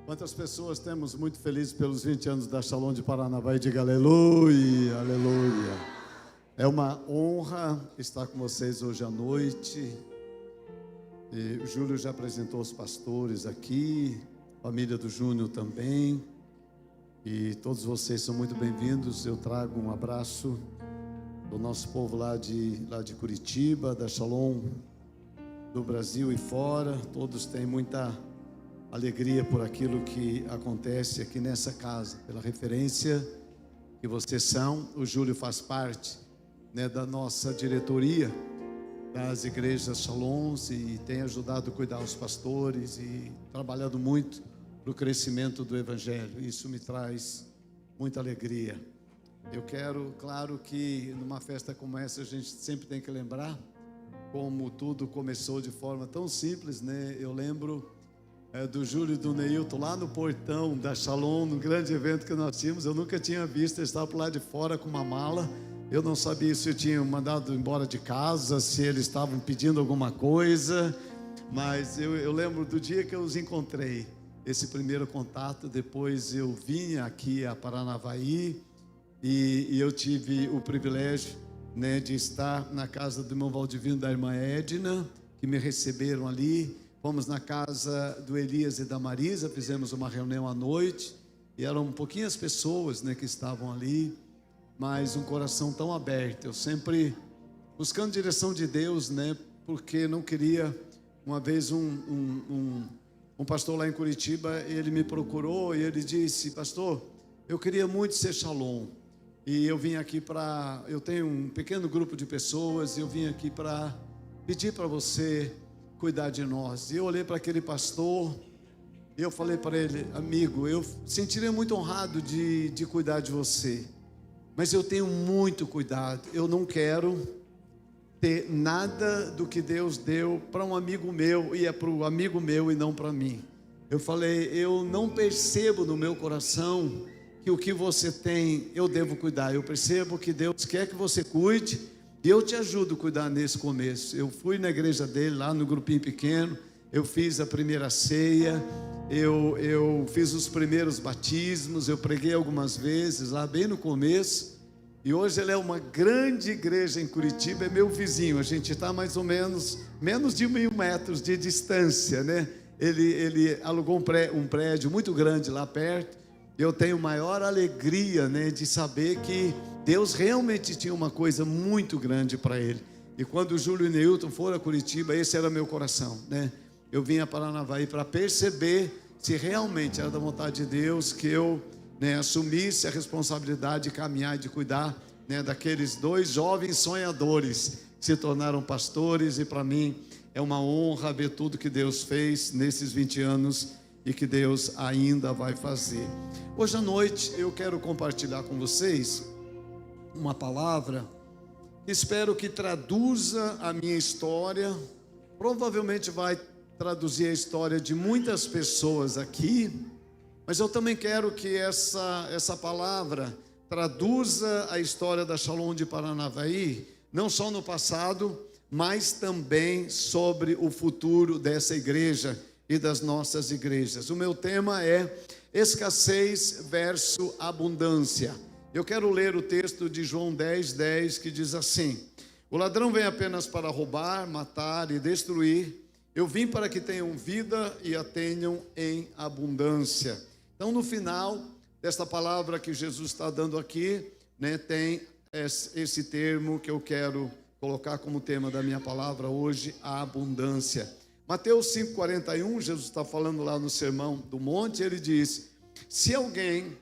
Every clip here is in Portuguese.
Quantas pessoas temos muito felizes pelos 20 anos da Shalom de Paranavaí? Diga aleluia, aleluia. É uma honra estar com vocês hoje à noite. E o Júlio já apresentou os pastores aqui, a família do Júnior também. E todos vocês são muito bem-vindos. Eu trago um abraço do nosso povo lá de Curitiba, da Shalom do Brasil e fora. Todos têm muita alegria por aquilo que acontece aqui nessa casa, pela referência que vocês são. O Júlio faz parte, da nossa diretoria das igrejas Shalom e tem ajudado a cuidar dos pastores e trabalhado muito para o crescimento do Evangelho. Isso me traz muita alegria. Eu quero, claro que numa festa como essa a gente sempre tem que lembrar como tudo começou de forma tão simples, Eu lembro do Júlio e do Neilton lá no portão da Shalom, no grande evento que nós tínhamos. Eu nunca tinha visto, eles estavam por lá de fora com uma mala. Eu não sabia se eu tinha mandado embora de casa, se eles estavam pedindo alguma coisa, mas eu lembro do dia que eu os encontrei, esse primeiro contato. Depois eu vim aqui a Paranavaí e eu tive o privilégio, de estar na casa do irmão Valdivino e da irmã Edna, que me receberam ali. Fomos na casa do Elias e da Marisa, fizemos uma reunião à noite, e eram pouquinhas pessoas, que estavam ali, mas um coração tão aberto. Eu sempre buscando direção de Deus, porque não queria. Uma vez um pastor lá em Curitiba, ele me procurou e ele disse: pastor, eu queria muito ser Shalom, e eu vim aqui eu tenho um pequeno grupo de pessoas, e eu vim aqui para pedir para você cuidar de nós. E eu olhei para aquele pastor e eu falei para ele: amigo, eu sentiria muito honrado de cuidar de você, mas eu tenho muito cuidado. Eu não quero ter nada do que Deus deu para um amigo meu, e é para o amigo meu e não para mim. Eu falei: eu não percebo no meu coração que o que você tem eu devo cuidar. Eu percebo que Deus quer que você cuide, e eu te ajudo a cuidar nesse começo. Eu fui na igreja dele, lá no grupinho pequeno. Eu fiz a primeira ceia, eu fiz os primeiros batismos, eu preguei algumas vezes lá bem no começo. E hoje ele é uma grande igreja em Curitiba, é meu vizinho. A gente está mais ou menos de 1.000 metros de distância, Ele alugou um prédio muito grande lá perto. Eu tenho maior alegria, de saber que Deus realmente tinha uma coisa muito grande para ele. E quando o Júlio e o Neilton foram a Curitiba, esse era meu coração, Eu vim a Paranavaí para perceber se realmente era da vontade de Deus que eu, assumisse a responsabilidade de caminhar e de cuidar, daqueles dois jovens sonhadores que se tornaram pastores. E para mim é uma honra ver tudo que Deus fez nesses 20 anos e que Deus ainda vai fazer. Hoje à noite eu quero compartilhar com vocês uma palavra que espero que traduza a minha história. Provavelmente vai traduzir a história de muitas pessoas aqui, mas eu também quero que essa palavra traduza a história da Shalom de Paranavaí, não só no passado, mas também sobre o futuro dessa igreja e das nossas igrejas. O meu tema é escassez versus abundância. Eu quero ler o texto de João 10:10, que diz assim: o ladrão vem apenas para roubar, matar e destruir. Eu vim para que tenham vida e a tenham em abundância. Então, no final desta palavra que Jesus está dando aqui, tem esse termo que eu quero colocar como tema da minha palavra hoje: a abundância. Mateus 5:41, Jesus está falando lá no Sermão do Monte. Ele diz: se alguém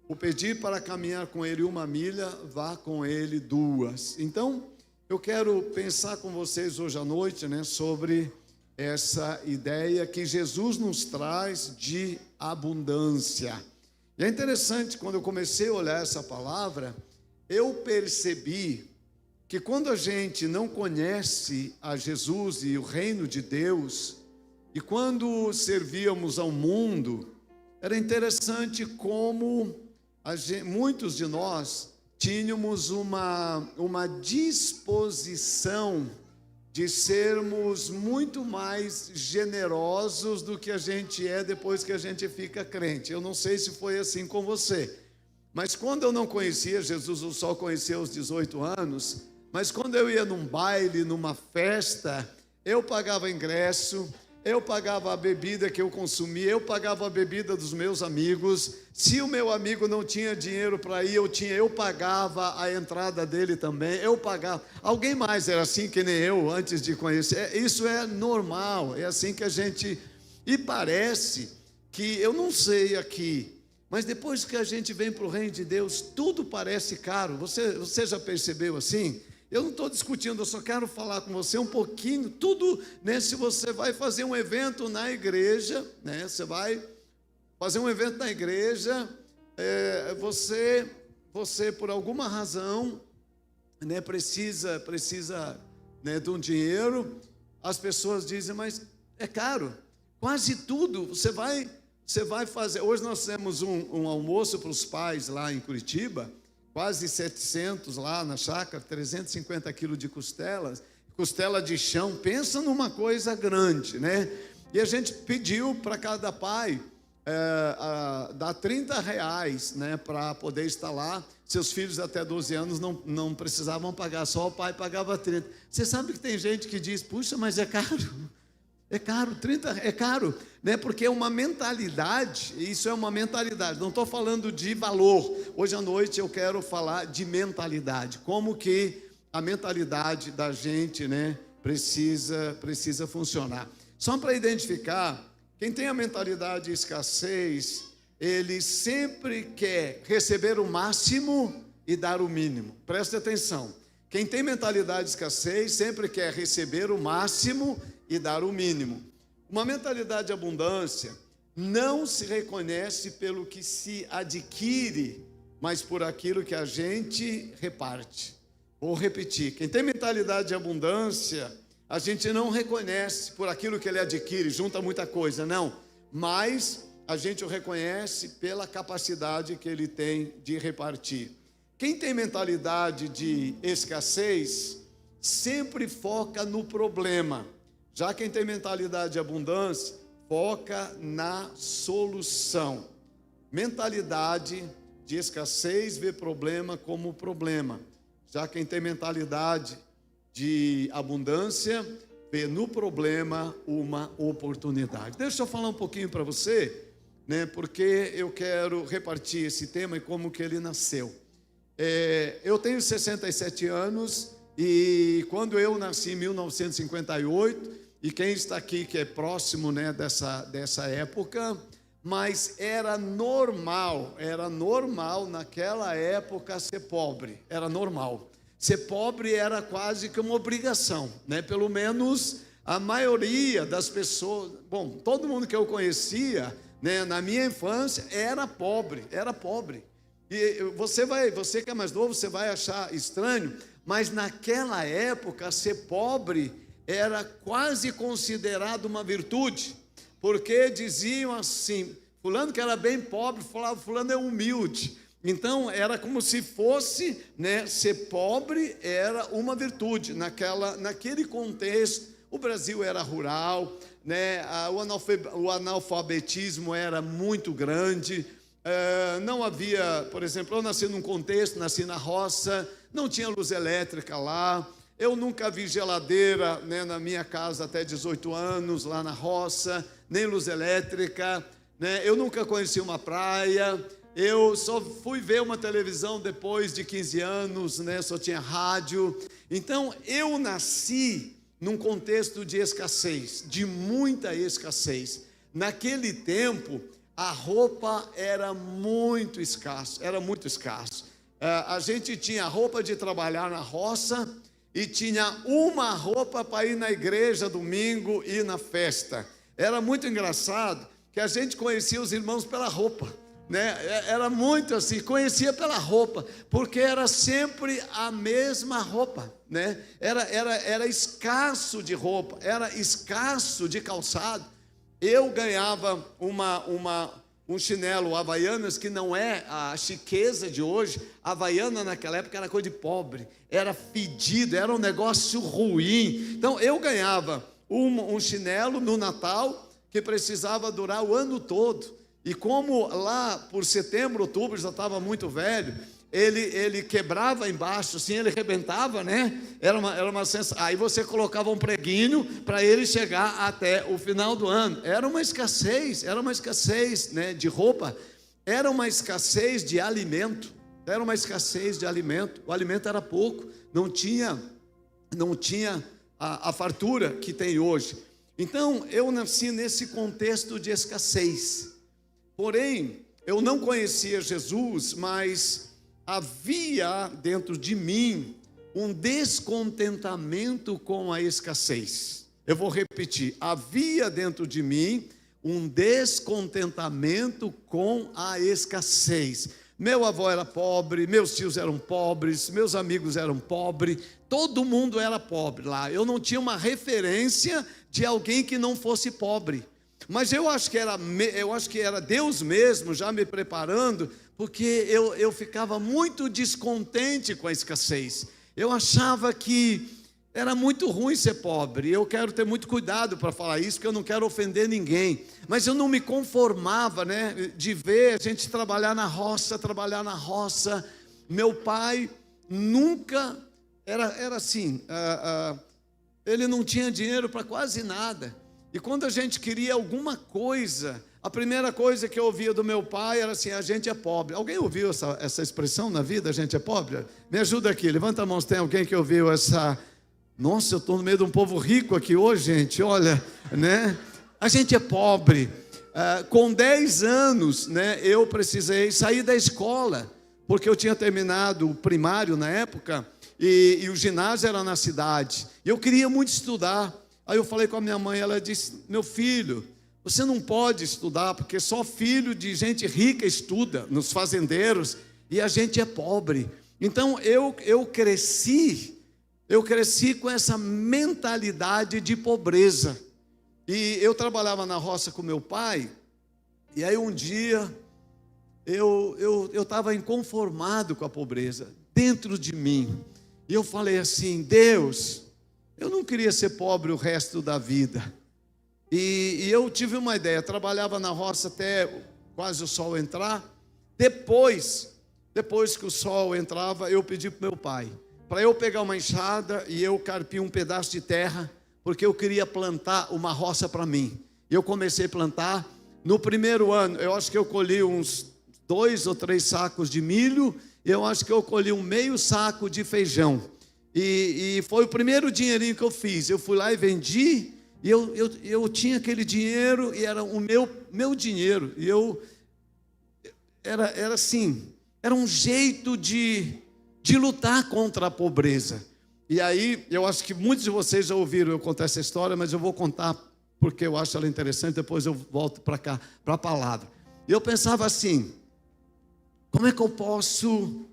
o pedir para caminhar com ele 1 milha, vá com ele 2. Então, eu quero pensar com vocês hoje à noite, sobre essa ideia que Jesus nos traz de abundância. E é interessante, quando eu comecei a olhar essa palavra, eu percebi que quando a gente não conhece a Jesus e o reino de Deus, e quando servíamos ao mundo, era interessante como muitos de nós tínhamos uma disposição de sermos muito mais generosos do que a gente é depois que a gente fica crente. Eu não sei se foi assim com você, mas quando eu não conhecia Jesus, eu só conhecia aos 18 anos, mas quando eu ia num baile, numa festa, eu pagava ingresso, eu pagava a bebida que eu consumia, eu pagava a bebida dos meus amigos. Se o meu amigo não tinha dinheiro para ir, eu pagava a entrada dele também, eu pagava. Alguém mais era assim que nem eu antes de conhecer? Isso é normal, é assim que a gente... E parece que, eu não sei aqui, mas depois que a gente vem para o reino de Deus, tudo parece caro. Você já percebeu assim? Eu não estou discutindo, eu só quero falar com você um pouquinho, tudo, né? Se você vai fazer um evento na igreja, né? Você vai fazer um evento na igreja, você por alguma razão, né, precisa, né, de um dinheiro. As pessoas dizem, mas é caro, quase tudo, você vai fazer. Hoje nós temos um almoço para os pais lá em Curitiba, quase 700 lá na chácara, 350 quilos de costelas, costela de chão, pensa numa coisa grande, né? E a gente pediu para cada pai dar R$30, né, para poder estar lá. Seus filhos até 12 anos não precisavam pagar, só o pai pagava 30. Você sabe que tem gente que diz, puxa, mas é caro. É caro, 30 é caro, né? Porque é uma mentalidade, isso é uma mentalidade, não estou falando de valor. Hoje à noite eu quero falar de mentalidade, como que a mentalidade da gente, né, precisa funcionar. Só para identificar, quem tem a mentalidade de escassez, ele sempre quer receber o máximo e dar o mínimo. Preste atenção, quem tem mentalidade de escassez sempre quer receber o máximo e dar o mínimo. Uma mentalidade de abundância não se reconhece pelo que se adquire, mas por aquilo que a gente reparte. Vou repetir, quem tem mentalidade de abundância, a gente não reconhece por aquilo que ele adquire, junta muita coisa, não, mas a gente o reconhece pela capacidade que ele tem de repartir. Quem tem mentalidade de escassez sempre foca no problema. Já quem tem mentalidade de abundância, foca na solução. Mentalidade de escassez vê problema como problema. Já quem tem mentalidade de abundância, vê no problema uma oportunidade. Deixa eu falar um pouquinho para você, né, porque eu quero repartir esse tema e como que ele nasceu. Eu tenho 67 anos e quando eu nasci em 1958, e quem está aqui que é próximo, né, dessa época, mas era normal naquela época ser pobre, era normal. Ser pobre era quase que uma obrigação, né? Pelo menos a maioria das pessoas, bom, todo mundo que eu conhecia, né, na minha infância era pobre. E você que é mais novo, você vai achar estranho, mas naquela época ser pobre era quase considerado uma virtude, porque diziam assim, fulano que era bem pobre, falava, fulano é humilde. Então era como se fosse, né, ser pobre era uma virtude. Naquele contexto, o Brasil era rural, né, o analfabetismo era muito grande, não havia, por exemplo, eu nasci num contexto, nasci na roça, não tinha luz elétrica lá. Eu nunca vi geladeira, né, na minha casa até 18 anos, lá na roça, nem luz elétrica, né? Eu nunca conheci uma praia, eu só fui ver uma televisão depois de 15 anos, né? Só tinha rádio. Então, eu nasci num contexto de escassez, de muita escassez. Naquele tempo, a roupa era muito escasso, a gente tinha roupa de trabalhar na roça, e tinha uma roupa para ir na igreja domingo e na festa. Era muito engraçado que a gente conhecia os irmãos pela roupa, né? Era muito assim, conhecia pela roupa, porque era sempre a mesma roupa, né? Era escasso de roupa, era escasso de calçado. Eu ganhava um chinelo Havaianas, que não é a chiqueza de hoje. A Havaiana naquela época era coisa de pobre, era fedido, era um negócio ruim. Então eu ganhava um chinelo no Natal que precisava durar o ano todo. E como lá por setembro, outubro já estava muito velho, ele quebrava embaixo, assim, ele arrebentava, né? Era uma sensação. Aí você colocava um preguinho para ele chegar até o final do ano. Era uma escassez, né, de roupa, era uma escassez de alimento, O alimento era pouco, não tinha a fartura que tem hoje. Então eu nasci nesse contexto de escassez. Porém, eu não conhecia Jesus, mas havia dentro de mim um descontentamento com a escassez. Eu vou repetir: havia dentro de mim um descontentamento com a escassez. Meu avô era pobre, meus tios eram pobres, meus amigos eram pobres, todo mundo era pobre lá. Eu não tinha uma referência de alguém que não fosse pobre. Mas eu acho que era Deus mesmo já me preparando, porque eu ficava muito descontente com a escassez. Eu achava que era muito ruim ser pobre. Eu quero ter muito cuidado para falar isso, porque eu não quero ofender ninguém. Mas eu não me conformava, né, de ver a gente trabalhar na roça. Meu pai nunca era assim, ele não tinha dinheiro para quase nada. E quando a gente queria alguma coisa, a primeira coisa que eu ouvia do meu pai era assim: a gente é pobre. Alguém ouviu essa expressão na vida, a gente é pobre? Me ajuda aqui, levanta a mão se tem alguém que ouviu essa. Nossa, eu estou no meio de um povo rico aqui hoje, gente, olha, né? A gente é pobre. Com 10 anos, né, eu precisei sair da escola, porque eu tinha terminado o primário na época, e o ginásio era na cidade. E eu queria muito estudar. Aí eu falei com a minha mãe, ela disse: meu filho, você não pode estudar, porque só filho de gente rica estuda, nos fazendeiros, e a gente é pobre. Então eu cresci com essa mentalidade de pobreza. E eu trabalhava na roça com meu pai, e aí um dia eu estava inconformado com a pobreza dentro de mim. E eu falei assim: Deus, eu não queria ser pobre o resto da vida. E eu tive uma ideia, trabalhava na roça até quase o sol entrar. Depois que o sol entrava, eu pedi para o meu pai, para eu pegar uma enxada e eu carpir um pedaço de terra, porque eu queria plantar uma roça para mim. E eu comecei a plantar. No primeiro ano, eu acho que eu colhi uns 2 ou 3 sacos de milho, eu acho que eu colhi um meio saco de feijão. E foi o primeiro dinheirinho que eu fiz. Eu fui lá e vendi, e eu tinha aquele dinheiro, e era o meu dinheiro. E era assim, era um jeito de lutar contra a pobreza. E aí, eu acho que muitos de vocês já ouviram eu contar essa história, mas eu vou contar porque eu acho ela interessante, depois eu volto para cá, para a palavra. E eu pensava assim: como é que eu posso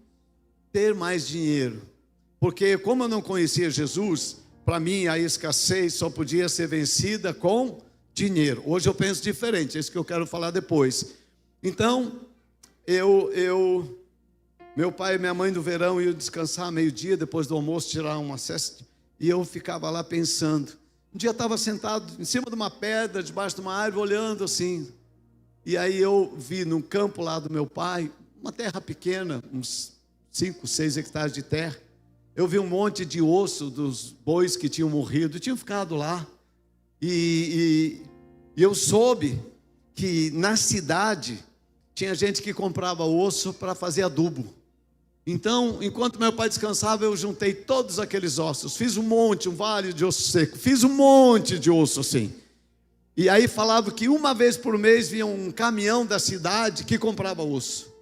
ter mais dinheiro? Porque como eu não conhecia Jesus, para mim a escassez só podia ser vencida com dinheiro. Hoje eu penso diferente, é isso que eu quero falar depois. Então, meu pai e minha mãe no verão iam descansar meio-dia, depois do almoço tirar uma siesta, e eu ficava lá pensando. Um dia eu estava sentado em cima de uma pedra, debaixo de uma árvore, olhando assim. E aí eu vi num campo lá do meu pai, uma terra pequena, uns 5, 6 hectares de terra. Eu vi um monte de osso dos bois que tinham morrido, tinham ficado lá. E eu soube que na cidade tinha gente que comprava osso para fazer adubo. Então, enquanto meu pai descansava, eu juntei todos aqueles ossos. Fiz um vale de osso seco. Fiz um monte de osso assim. E aí falava que uma vez por mês vinha um caminhão da cidade que comprava osso.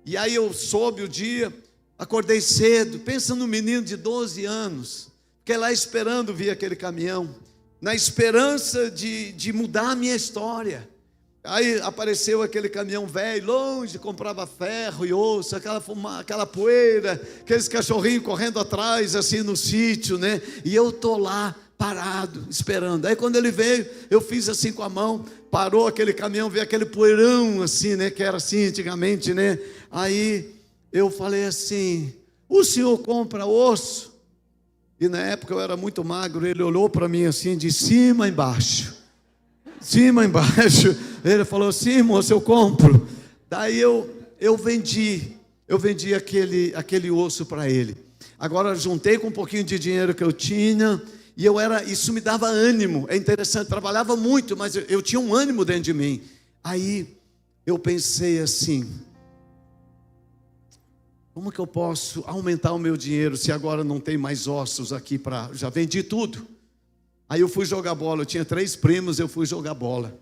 E aí eu soube o dia... Acordei cedo, pensa no menino de 12 anos, fiquei lá esperando vir aquele caminhão, na esperança de mudar a minha história. Aí apareceu aquele caminhão velho, longe, comprava ferro e osso, aquela poeira, aqueles cachorrinhos correndo atrás, assim no sítio, né? E eu estou lá parado, esperando. Aí quando ele veio, eu fiz assim com a mão, parou aquele caminhão, veio aquele poeirão assim, né, que era assim antigamente, né? Aí eu falei assim: o senhor compra osso? E na época eu era muito magro, ele olhou para mim assim, de cima a embaixo. Cima a embaixo. Ele falou: sim, moço, eu compro. Daí eu vendi aquele osso para ele. Agora juntei com um pouquinho de dinheiro que eu tinha, e isso me dava ânimo. É interessante, trabalhava muito, mas eu tinha um ânimo dentro de mim. Aí eu pensei assim: como que eu posso aumentar o meu dinheiro se agora não tem mais ossos aqui já vendi tudo. Aí eu fui jogar bola, eu tinha 3 primos, eu fui jogar bola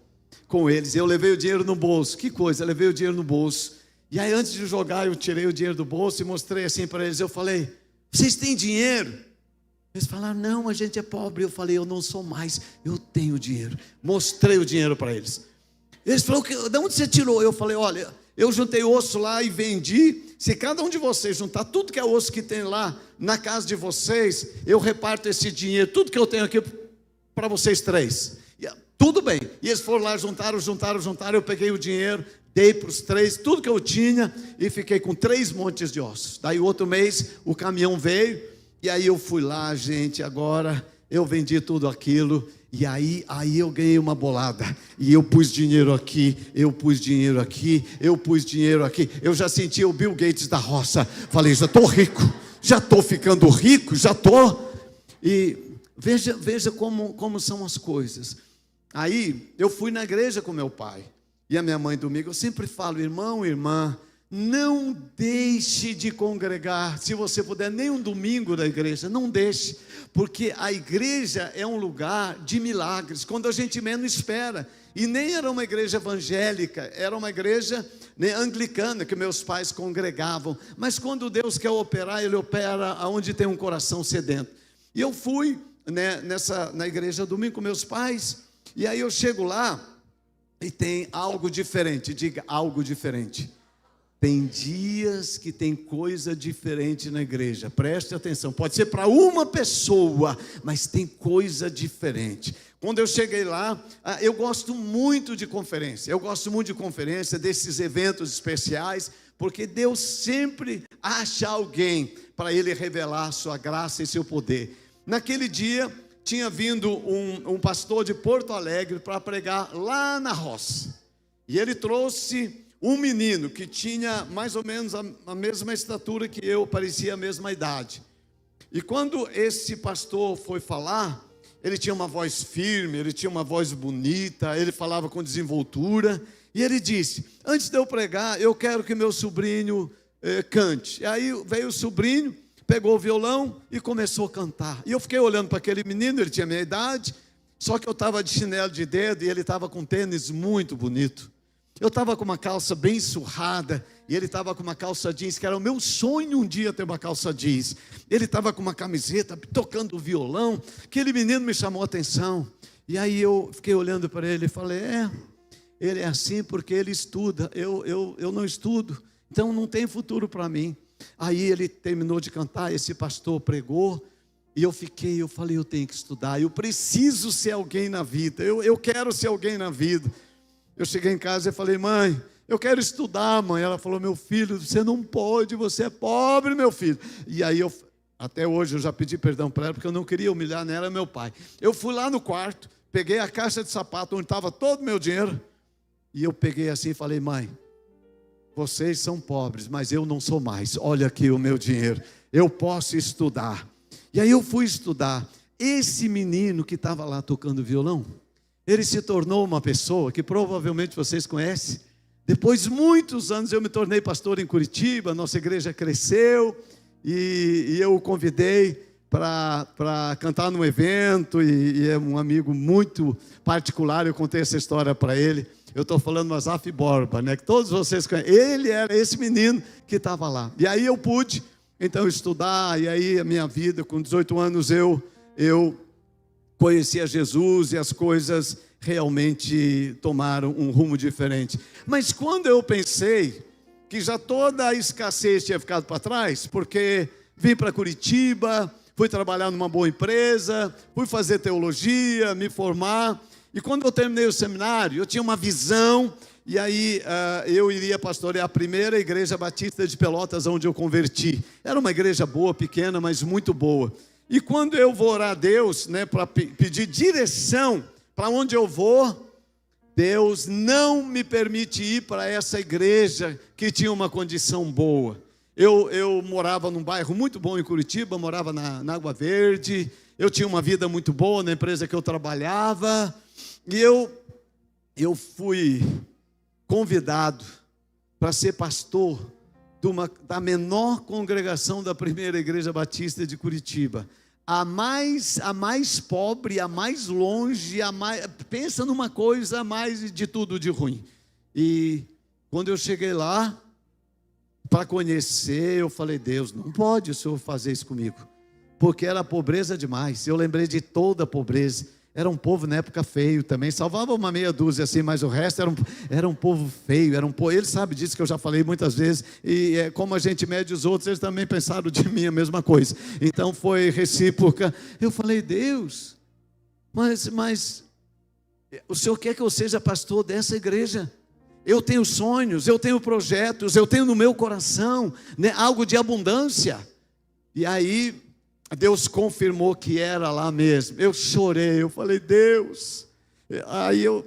com eles. Eu levei o dinheiro no bolso, que coisa, eu levei o dinheiro no bolso. E aí antes de jogar, eu tirei o dinheiro do bolso e mostrei assim para eles. Eu falei: vocês têm dinheiro? Eles falaram: não, a gente é pobre. Eu falei: eu não sou mais, eu tenho dinheiro. Mostrei o dinheiro para eles. Eles falaram: de onde você tirou? Eu falei: olha, eu juntei osso lá e vendi. Se cada um de vocês juntar tudo que é osso que tem lá na casa de vocês, eu reparto esse dinheiro, tudo que eu tenho aqui para vocês 3. Tudo bem. E eles foram lá, juntaram. Eu peguei o dinheiro, dei para os 3 tudo que eu tinha e fiquei com 3 montes de ossos. Daí outro mês o caminhão veio e aí eu fui lá, gente, agora eu vendi tudo aquilo. E aí eu ganhei uma bolada. E eu pus dinheiro aqui, eu pus dinheiro aqui. Eu já sentia o Bill Gates da roça. Falei: já estou rico, já estou ficando rico, já estou. E veja como são as coisas. Aí eu fui na igreja com meu pai e a minha mãe domingo. Eu sempre falo: irmão, irmã, não deixe de congregar. Se você puder, nem um domingo da igreja, não deixe. Porque a igreja é um lugar de milagres, quando a gente menos espera. E nem era uma igreja evangélica, era uma igreja, né, anglicana, que meus pais congregavam. Mas quando Deus quer operar, Ele opera onde tem um coração sedento. E eu fui, né, na igreja domingo com meus pais. E aí eu chego lá e tem algo diferente. Diga: algo diferente. Tem dias que tem coisa diferente na igreja. Preste atenção. Pode ser para uma pessoa, mas tem coisa diferente. Quando eu cheguei lá, eu gosto muito de conferência. Desses eventos especiais, porque Deus sempre acha alguém para Ele revelar a sua graça e seu poder. Naquele dia, tinha vindo um pastor de Porto Alegre para pregar lá na roça. E ele trouxe um menino que tinha mais ou menos a mesma estatura que eu, parecia a mesma idade. E quando esse pastor foi falar, ele tinha uma voz firme, ele tinha uma voz bonita, ele falava com desenvoltura. E ele disse: antes de eu pregar, eu quero que meu sobrinho cante. E aí veio o sobrinho, pegou o violão e começou a cantar. E eu fiquei olhando para aquele menino, ele tinha a minha idade, só que eu estava de chinelo de dedo e ele estava com um tênis muito bonito. Eu estava com uma calça bem surrada e ele estava com uma calça jeans, que era o meu sonho um dia ter uma calça jeans. Ele estava com uma camiseta, tocando violão. Aquele menino me chamou a atenção. E aí eu fiquei olhando para ele e falei: ele é assim porque ele estuda, eu não estudo, então não tem futuro para mim. Aí ele terminou de cantar, esse pastor pregou, e eu falei: eu tenho que estudar, eu preciso ser alguém na vida, eu quero ser alguém na vida. Eu cheguei em casa e falei: mãe, eu quero estudar, mãe. Ela falou: meu filho, você não pode, você é pobre, meu filho. E aí até hoje eu já pedi perdão para ela, porque eu não queria humilhar nela, meu pai. Eu fui lá no quarto, peguei a caixa de sapato onde estava todo o meu dinheiro, e eu peguei assim e falei: mãe, vocês são pobres, mas eu não sou mais. Olha aqui o meu dinheiro, eu posso estudar. E aí eu fui estudar. Esse menino que estava lá tocando violão, ele se tornou uma pessoa que provavelmente vocês conhecem. Depois de muitos anos eu me tornei pastor em Curitiba, nossa igreja cresceu, e eu o convidei para cantar num evento, e é um amigo muito particular. Eu contei essa história para ele. Eu estou falando do Asaf Borba, né, que todos vocês conhecem. Ele era esse menino que estava lá. E aí eu pude, então, estudar. E aí a minha vida, com 18 anos, eu conhecia Jesus, e as coisas realmente tomaram um rumo diferente. Mas quando eu pensei que já toda a escassez tinha ficado para trás, porque vim para Curitiba, fui trabalhar numa boa empresa, fui fazer teologia, me formar. E quando eu terminei o seminário, eu tinha uma visão, e aí eu iria pastorear a primeira igreja batista de Pelotas, onde eu converti. Era uma igreja boa, pequena, mas muito boa. E quando eu vou orar a Deus, né, para pedir direção para onde eu vou, Deus não me permite ir para essa igreja que tinha uma condição boa. Eu morava num bairro muito bom em Curitiba, morava na Água Verde, eu tinha uma vida muito boa na empresa que eu trabalhava, e eu fui convidado para ser pastor da menor congregação da primeira igreja batista de Curitiba. A mais pobre, a mais longe, pensa numa coisa a mais de tudo de ruim. E quando eu cheguei lá, para conhecer, eu falei, Deus, não pode o Senhor fazer isso comigo, porque era pobreza demais. Eu lembrei de toda a pobreza. Era um povo na época feio também, salvava uma meia dúzia assim, mas o resto era um povo feio, ele sabe disso que eu já falei muitas vezes, e como a gente mede os outros, eles também pensaram de mim a mesma coisa, então foi recíproca. Eu falei, Deus, mas o Senhor quer que eu seja pastor dessa igreja? Eu tenho sonhos, eu tenho projetos, eu tenho no meu coração, né, algo de abundância. E aí Deus confirmou que era lá mesmo. Eu chorei, eu falei, Deus. Aí eu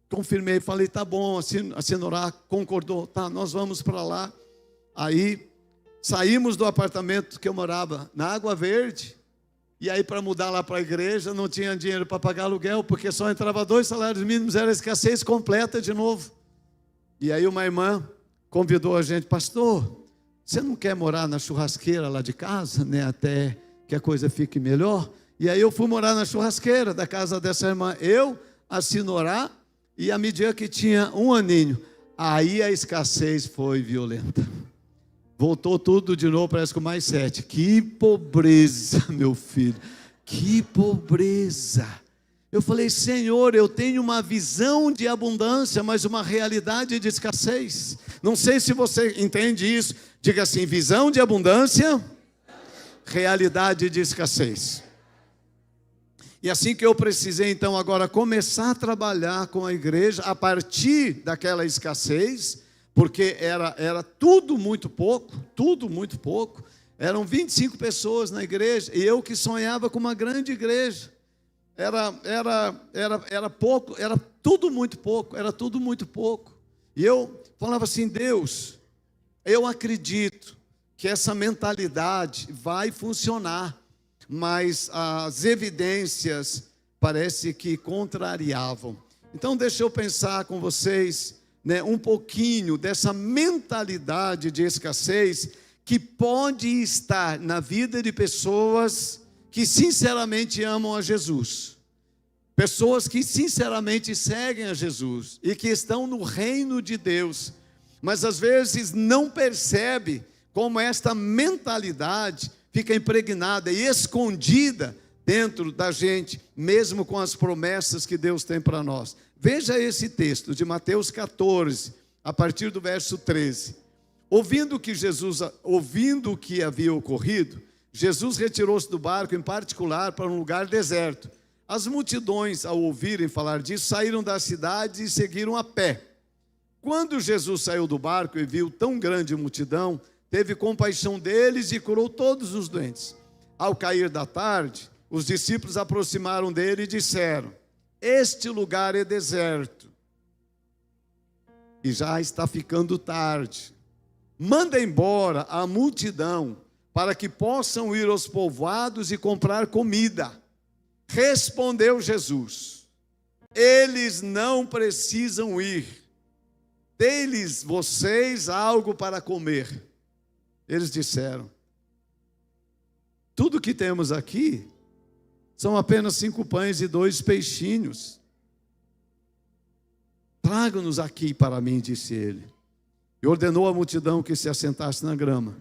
confirmei, falei, tá bom, a senhora concordou, tá, nós vamos para lá. Aí saímos do apartamento que eu morava na Água Verde, e aí para mudar lá para a igreja, não tinha dinheiro para pagar aluguel, porque só entrava 2 salários mínimos, era escassez completa de novo. E aí uma irmã convidou a gente, pastor, você não quer morar na churrasqueira lá de casa, né, até que a coisa fique melhor? E aí eu fui morar na churrasqueira da casa dessa irmã, a Sinorá e a Midian, que tinha 1 aninho. Aí a escassez foi violenta. Voltou tudo de novo, parece que mais 7. Que pobreza, meu filho, que pobreza. Eu falei, Senhor, eu tenho uma visão de abundância, mas uma realidade de escassez. Não sei se você entende isso. Diga assim, visão de abundância, realidade de escassez. E assim que eu precisei, então, agora começar a trabalhar com a igreja, a partir daquela escassez, porque era tudo muito pouco, eram 25 pessoas na igreja, e eu que sonhava com uma grande igreja. Era pouco, era tudo muito pouco. E eu falava assim, Deus, eu acredito que essa mentalidade vai funcionar, mas as evidências parece que contrariavam. Então deixa eu pensar com vocês, né, um pouquinho dessa mentalidade de escassez que pode estar na vida de pessoas que sinceramente amam a Jesus, pessoas que sinceramente seguem a Jesus e que estão no reino de Deus, mas às vezes não percebe como esta mentalidade fica impregnada e escondida dentro da gente, mesmo com as promessas que Deus tem para nós. Veja esse texto de Mateus 14, a partir do verso 13. Ouvindo o que havia ocorrido, Jesus retirou-se do barco em particular para um lugar deserto. As multidões, ao ouvirem falar disso, saíram da cidade e seguiram a pé. Quando Jesus saiu do barco e viu tão grande multidão, teve compaixão deles e curou todos os doentes. Ao cair da tarde, os discípulos aproximaram dele e disseram, este lugar é deserto e já está ficando tarde. Manda embora a multidão para que possam ir aos povoados e comprar comida. Respondeu Jesus, eles não precisam ir, dê-lhes vocês algo para comer. Eles disseram, tudo que temos aqui são apenas 5 pães e 2 peixinhos. Traga-nos aqui para mim, disse ele. E ordenou à multidão que se assentasse na grama.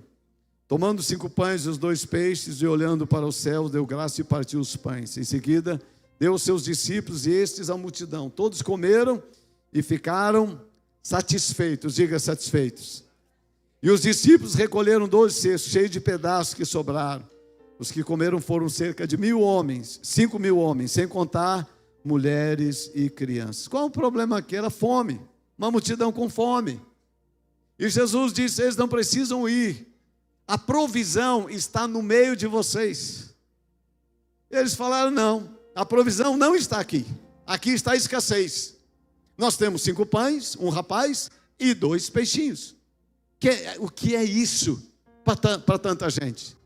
Tomando 5 pães e os 2 peixes, e olhando para o céu, deu graça e partiu os pães. Em seguida, deu aos seus discípulos e estes à multidão. Todos comeram e ficaram satisfeitos. Diga, satisfeitos. E os discípulos recolheram 12 cestos, cheios de pedaços que sobraram. Os que comeram foram cerca de 1.000 homens, 5.000 homens, sem contar mulheres e crianças. Qual o problema aqui? Era fome, uma multidão com fome. E Jesus disse: eles não precisam ir, a provisão está no meio de vocês. Eles falaram: não, a provisão não está aqui, aqui está a escassez. Nós temos 5 pães, 1 rapaz e 2 peixinhos. O que é isso para tanta gente?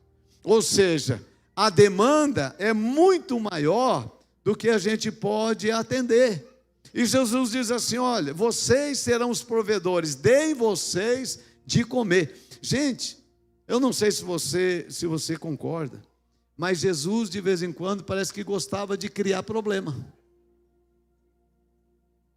Ou seja, a demanda é muito maior do que a gente pode atender. E Jesus diz assim: olha, vocês serão os provedores, deem vocês de comer. Gente, eu não sei se você concorda, mas Jesus de vez em quando parece que gostava de criar problema.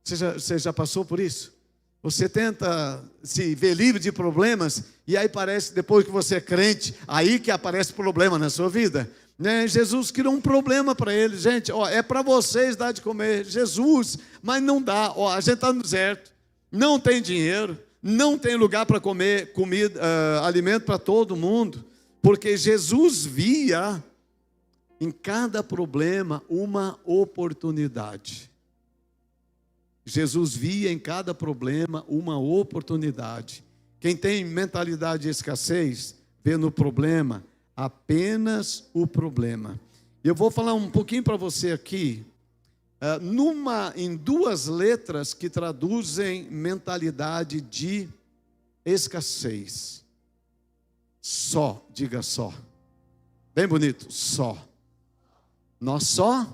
Você já passou por isso? Você tenta se ver livre de problemas, e aí parece, depois que você é crente, aí que aparece problema na sua vida, né? Jesus criou um problema para ele. Gente, é para vocês dar de comer. Jesus, mas não dá. A gente está no deserto, não tem dinheiro, não tem lugar para comer comida, alimento para todo mundo, porque Jesus via em cada problema uma oportunidade. Jesus via em cada problema uma oportunidade. Quem tem mentalidade de escassez, vê no problema apenas o problema. Eu vou falar um pouquinho para você aqui, em 2 letras que traduzem mentalidade de escassez. Só, diga só. Bem bonito, só. Nós só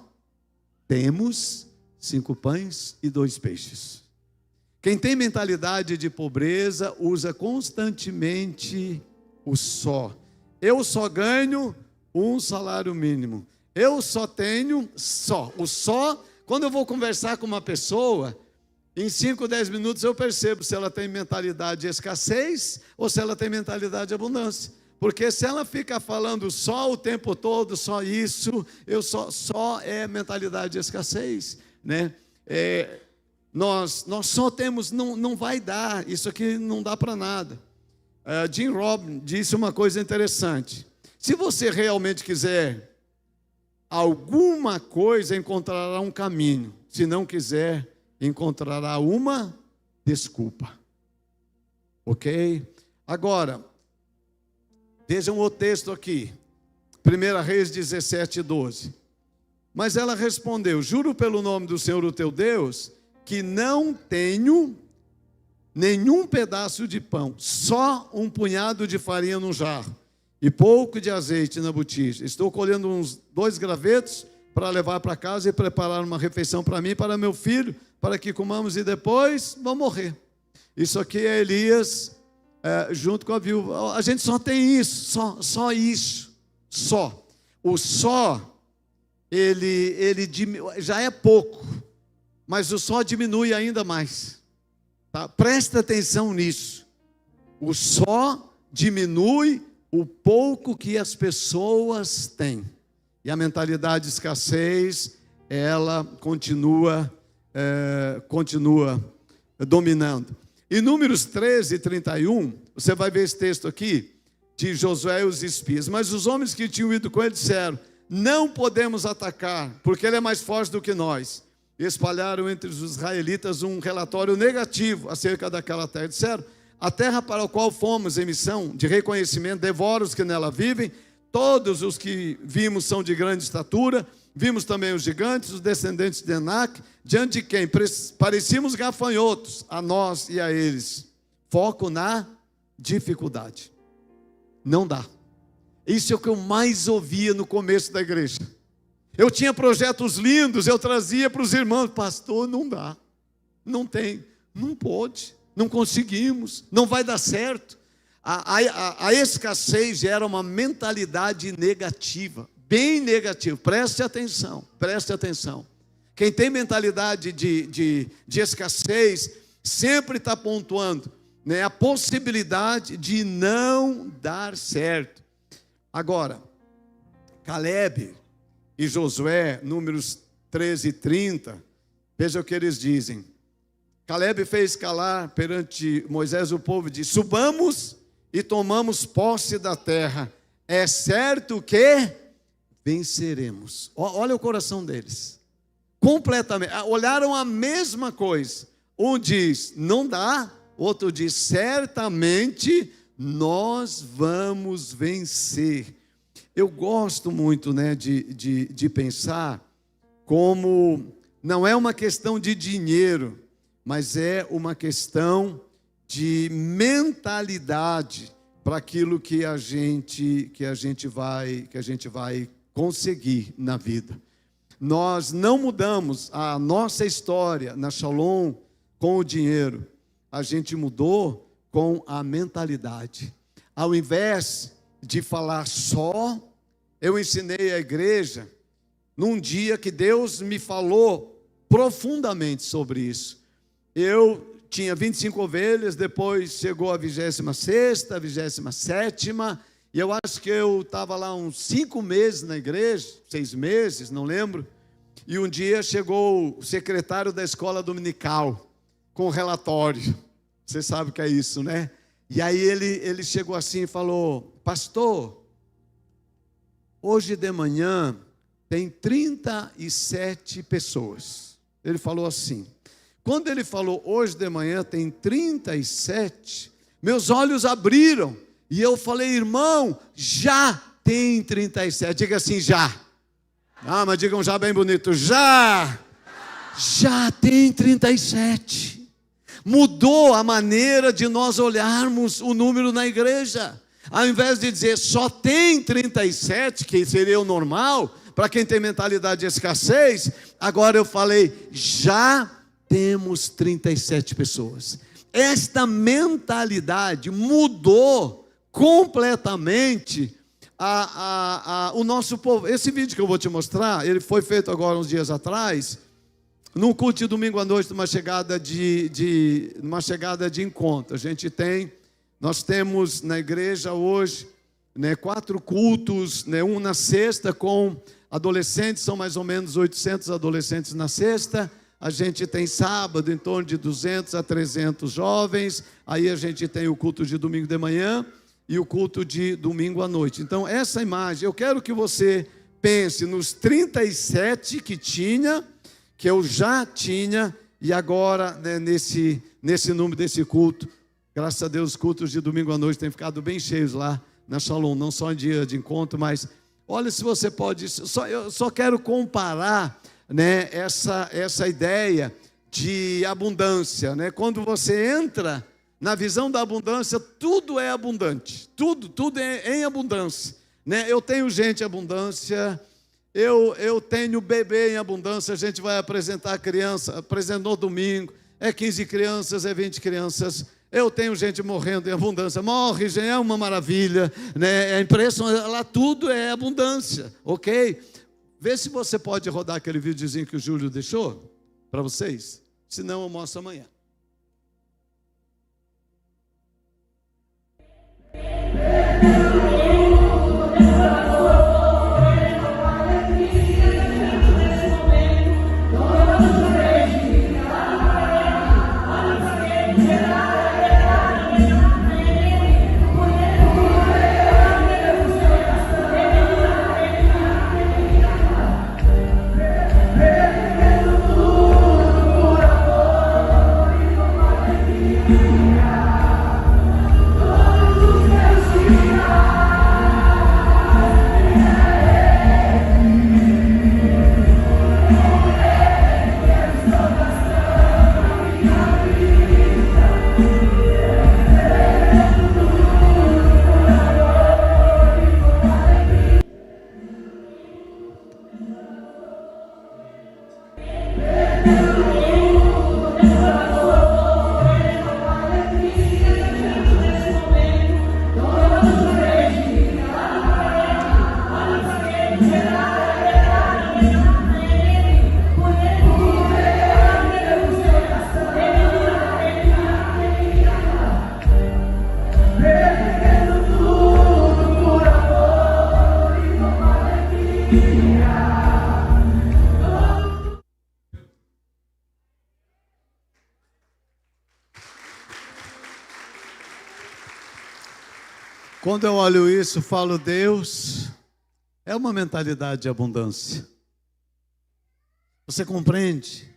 temos 5 pães e 2 peixes. Quem tem mentalidade de pobreza usa constantemente o só. Eu só ganho 1 salário mínimo. Eu só tenho só. O só, quando eu vou conversar com uma pessoa, em 5, 10 minutos eu percebo se ela tem mentalidade de escassez ou se ela tem mentalidade de abundância. Porque se ela fica falando só o tempo todo, só isso, só é mentalidade de escassez, né? Nós só temos, não vai dar, isso aqui não dá para nada. Jim Rohn disse uma coisa interessante: se você realmente quiser alguma coisa, encontrará um caminho. Se não quiser, encontrará uma desculpa. Ok? Agora, vejam o texto aqui, 1 Reis 17:12. Mas ela respondeu: juro pelo nome do Senhor, o teu Deus, que não tenho nenhum pedaço de pão, só um punhado de farinha num jarro e pouco de azeite na botija. Estou colhendo uns 2 gravetos para levar para casa e preparar uma refeição para mim e para meu filho, para que comamos e depois vamos morrer. Isso aqui é Elias junto com a viúva. A gente só tem isso, só isso, só. O só, ele já é pouco, mas o só diminui ainda mais. Tá? Presta atenção nisso. O só diminui o pouco que as pessoas têm. E a mentalidade de escassez, ela continua dominando. Em Números 13:31, você vai ver esse texto aqui, de Josué e os espias. Mas os homens que tinham ido com ele disseram: não podemos atacar, porque ele é mais forte do que nós. E espalharam entre os israelitas um relatório negativo acerca daquela terra. Disseram: a terra para a qual fomos em missão de reconhecimento devora os que nela vivem. Todos os que vimos são de grande estatura. Vimos também os gigantes, os descendentes de Enac, diante de quem parecíamos gafanhotos, a nós e a eles. Foco na dificuldade. Não dá. Isso é o que eu mais ouvia no começo da igreja. Eu tinha projetos lindos, eu trazia para os irmãos: pastor, não dá, não tem, não pode, não conseguimos, não vai dar certo. A escassez gera uma mentalidade negativa, bem negativa. Preste atenção, preste atenção. Quem tem mentalidade de escassez sempre está pontuando, né, a possibilidade de não dar certo. Agora, Caleb e Josué, Números 13:30, veja o que eles dizem. Caleb fez calar perante Moisés o povo e disse: subamos e tomamos posse da terra, é certo que venceremos. Olha o coração deles. Completamente. Olharam a mesma coisa. Um diz, não dá. Outro diz, certamente nós vamos vencer. Eu gosto muito, né, de pensar como não é uma questão de dinheiro, mas é uma questão de mentalidade para aquilo que a gente vai conseguir na vida. Nós não mudamos a nossa história na Shalom com o dinheiro. A gente mudou com a mentalidade. Ao invés de falar só, eu ensinei a igreja num dia que Deus me falou profundamente sobre isso. Eu tinha 25 ovelhas, depois chegou a 26ª, a 27ª, e eu acho que eu estava lá uns 5 meses na igreja, 6 meses, não lembro, e um dia chegou o secretário da escola dominical com o relatório. Você sabe o que é isso, né? E aí ele chegou assim e falou, pastor, hoje de manhã tem 37 pessoas. Ele falou assim. Quando ele falou, hoje de manhã tem 37, meus olhos abriram. E eu falei, irmão, já tem 37. Diga assim, já. Ah, mas digam já bem bonito. Já tem 37. Mudou a maneira de nós olharmos o número na igreja. Ao invés de dizer só tem 37, que seria o normal, para quem tem mentalidade de escassez, agora eu falei, já temos 37 pessoas. Esta mentalidade mudou completamente o nosso povo. Esse vídeo que eu vou te mostrar, ele foi feito agora uns dias atrás, num culto de domingo à noite, numa chegada de encontro. Nós temos na igreja hoje, né, 4 cultos, né, um na sexta com adolescentes, são mais ou menos 800 adolescentes na sexta. A gente tem sábado em torno de 200 a 300 jovens. Aí a gente tem o culto de domingo de manhã e o culto de domingo à noite. Então essa imagem, eu quero que você pense nos 37 que eu já tinha, e agora, né, nesse número desse culto. Graças a Deus, os cultos de domingo à noite têm ficado bem cheios lá na Shalom, não só em dia de encontro, mas olha se você pode, eu só quero comparar, né, essa ideia de abundância, né? Quando você entra na visão da abundância, tudo é abundante, tudo é em abundância, né? Eu tenho gente em abundância, eu tenho bebê em abundância. A gente vai apresentar criança, apresentou domingo, é 15 crianças, é 20 crianças. Eu tenho gente morrendo em abundância, morre, já é uma maravilha, né? É impressionante, lá tudo é abundância, ok? Vê se você pode rodar aquele videozinho que o Júlio deixou para vocês, senão eu mostro amanhã. Quando eu olho isso, falo, Deus, é uma mentalidade de abundância. Você compreende?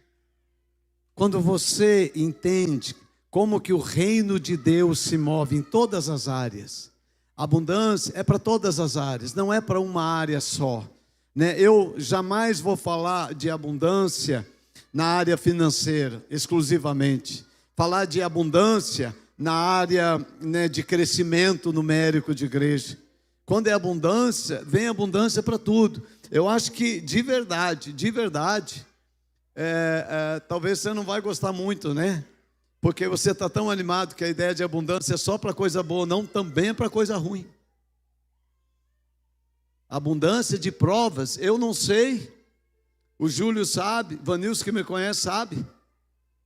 Quando você entende como que o reino de Deus se move em todas as áreas. Abundância é para todas as áreas, não é para uma área só, né? Eu jamais vou falar de abundância na área financeira, exclusivamente. Falar de abundância na área, né, de crescimento numérico de igreja. Quando é abundância, vem abundância para tudo. Eu acho que de verdade, talvez você não vai gostar muito, né? Porque você está tão animado que a ideia de abundância é só para coisa boa, não, também é para coisa ruim. Abundância de provas, eu não sei, o Júlio sabe, Vanilson que me conhece sabe.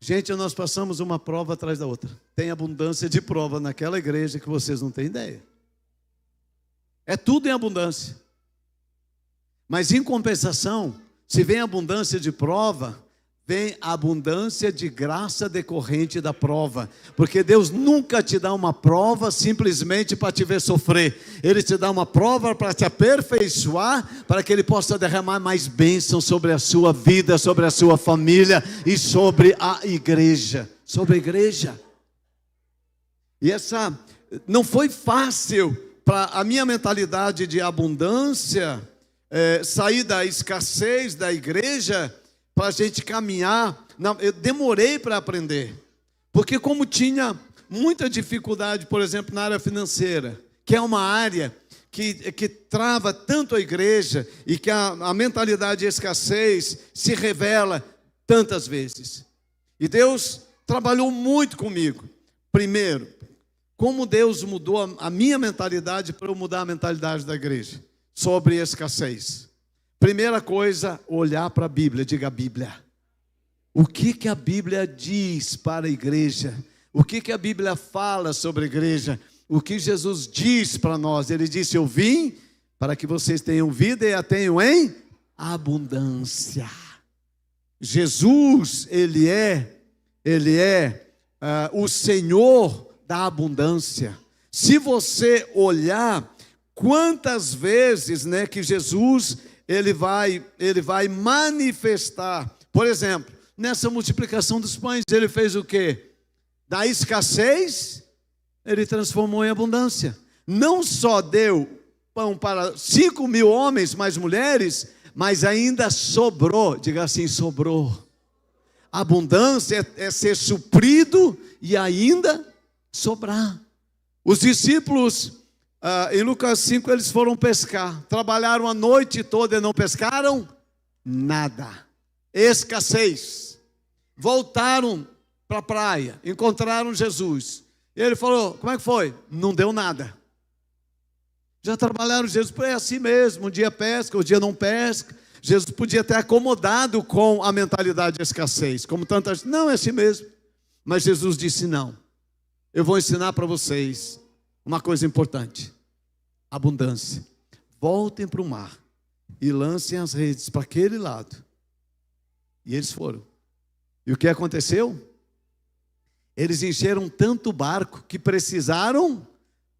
Gente, nós passamos uma prova atrás da outra. Tem abundância de prova naquela igreja que vocês não têm ideia. É tudo em abundância. Mas em compensação, se vem abundância de prova, vem a abundância de graça decorrente da prova. Porque Deus nunca te dá uma prova simplesmente para te ver sofrer. Ele te dá uma prova para te aperfeiçoar, para que Ele possa derramar mais bênção sobre a sua vida, sobre a sua família e sobre a igreja. Sobre a igreja. E essa não foi fácil para a minha mentalidade de abundância, sair da escassez da igreja, para a gente caminhar. Não, eu demorei para aprender, porque como tinha muita dificuldade, por exemplo, na área financeira, que é uma área que trava tanto a igreja, e que a mentalidade de escassez se revela tantas vezes. E Deus trabalhou muito comigo. Primeiro, como Deus mudou a minha mentalidade para eu mudar a mentalidade da igreja sobre escassez. Primeira coisa, olhar para a Bíblia. Diga a Bíblia. O que a Bíblia diz para a igreja? O que a Bíblia fala sobre a igreja? O que Jesus diz para nós? Ele disse, eu vim para que vocês tenham vida e a tenham em abundância. Jesus, Ele é o Senhor da abundância. Se você olhar quantas vezes, né, que Jesus ele vai manifestar. Por exemplo, nessa multiplicação dos pães, ele fez o quê? Da escassez, ele transformou em abundância. Não só deu pão para 5.000 homens, mais mulheres, mas ainda sobrou. Diga assim, sobrou. Abundância é ser suprido e ainda sobrar. Os discípulos, em Lucas 5, eles foram pescar. Trabalharam a noite toda e não pescaram nada. Escassez. Voltaram para a praia, encontraram Jesus. E ele falou, como é que foi? Não deu nada. Já trabalharam, Jesus, é assim mesmo, um dia pesca, um dia não pesca. Jesus podia ter acomodado com a mentalidade de escassez, como tantas, não, é assim mesmo. Mas Jesus disse, não, eu vou ensinar para vocês uma coisa importante, abundância. Voltem para o mar e lancem as redes para aquele lado. E eles foram. E o que aconteceu? Eles encheram tanto o barco que precisaram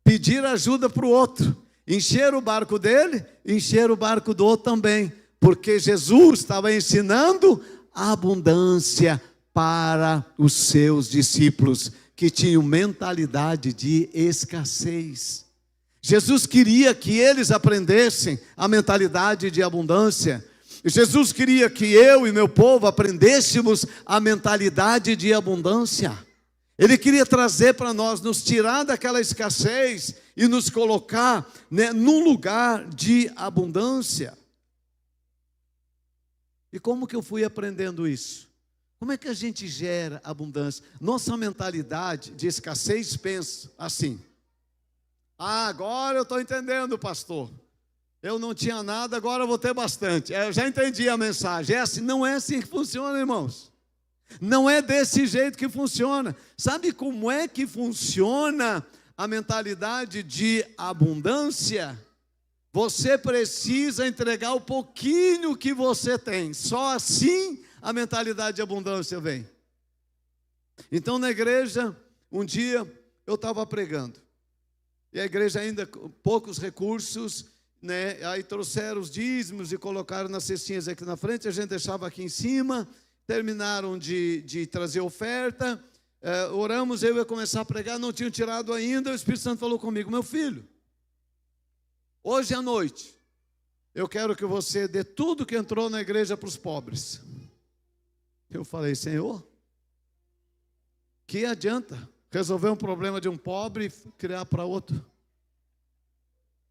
pedir ajuda para o outro. Encheram o barco dele, encheram o barco do outro também. Porque Jesus estava ensinando a abundância para os seus discípulos, que tinham mentalidade de escassez. Jesus queria que eles aprendessem a mentalidade de abundância. Jesus queria que eu e meu povo aprendêssemos a mentalidade de abundância. Ele queria trazer para nós, nos tirar daquela escassez e nos colocar, né, num lugar de abundância. E como que eu fui aprendendo isso? Como é que a gente gera abundância? Nossa mentalidade de escassez pensa assim: ah, agora eu estou entendendo, pastor. Eu não tinha nada, agora eu vou ter bastante. Eu já entendi a mensagem. É assim, não é assim que funciona, irmãos. Não é desse jeito que funciona. Sabe como é que funciona a mentalidade de abundância? Você precisa entregar o pouquinho que você tem. Só assim a mentalidade de abundância vem. Então na igreja, um dia eu estava pregando. E a igreja ainda com poucos recursos, né? Aí trouxeram os dízimos e colocaram nas cestinhas aqui na frente, a gente deixava aqui em cima. Terminaram de trazer oferta, oramos, eu ia começar a pregar, não tinham tirado ainda. O Espírito Santo falou comigo: meu filho, hoje à noite eu quero que você dê tudo que entrou na igreja para os pobres. Eu falei: Senhor, que adianta resolver um problema de um pobre e criar para outro?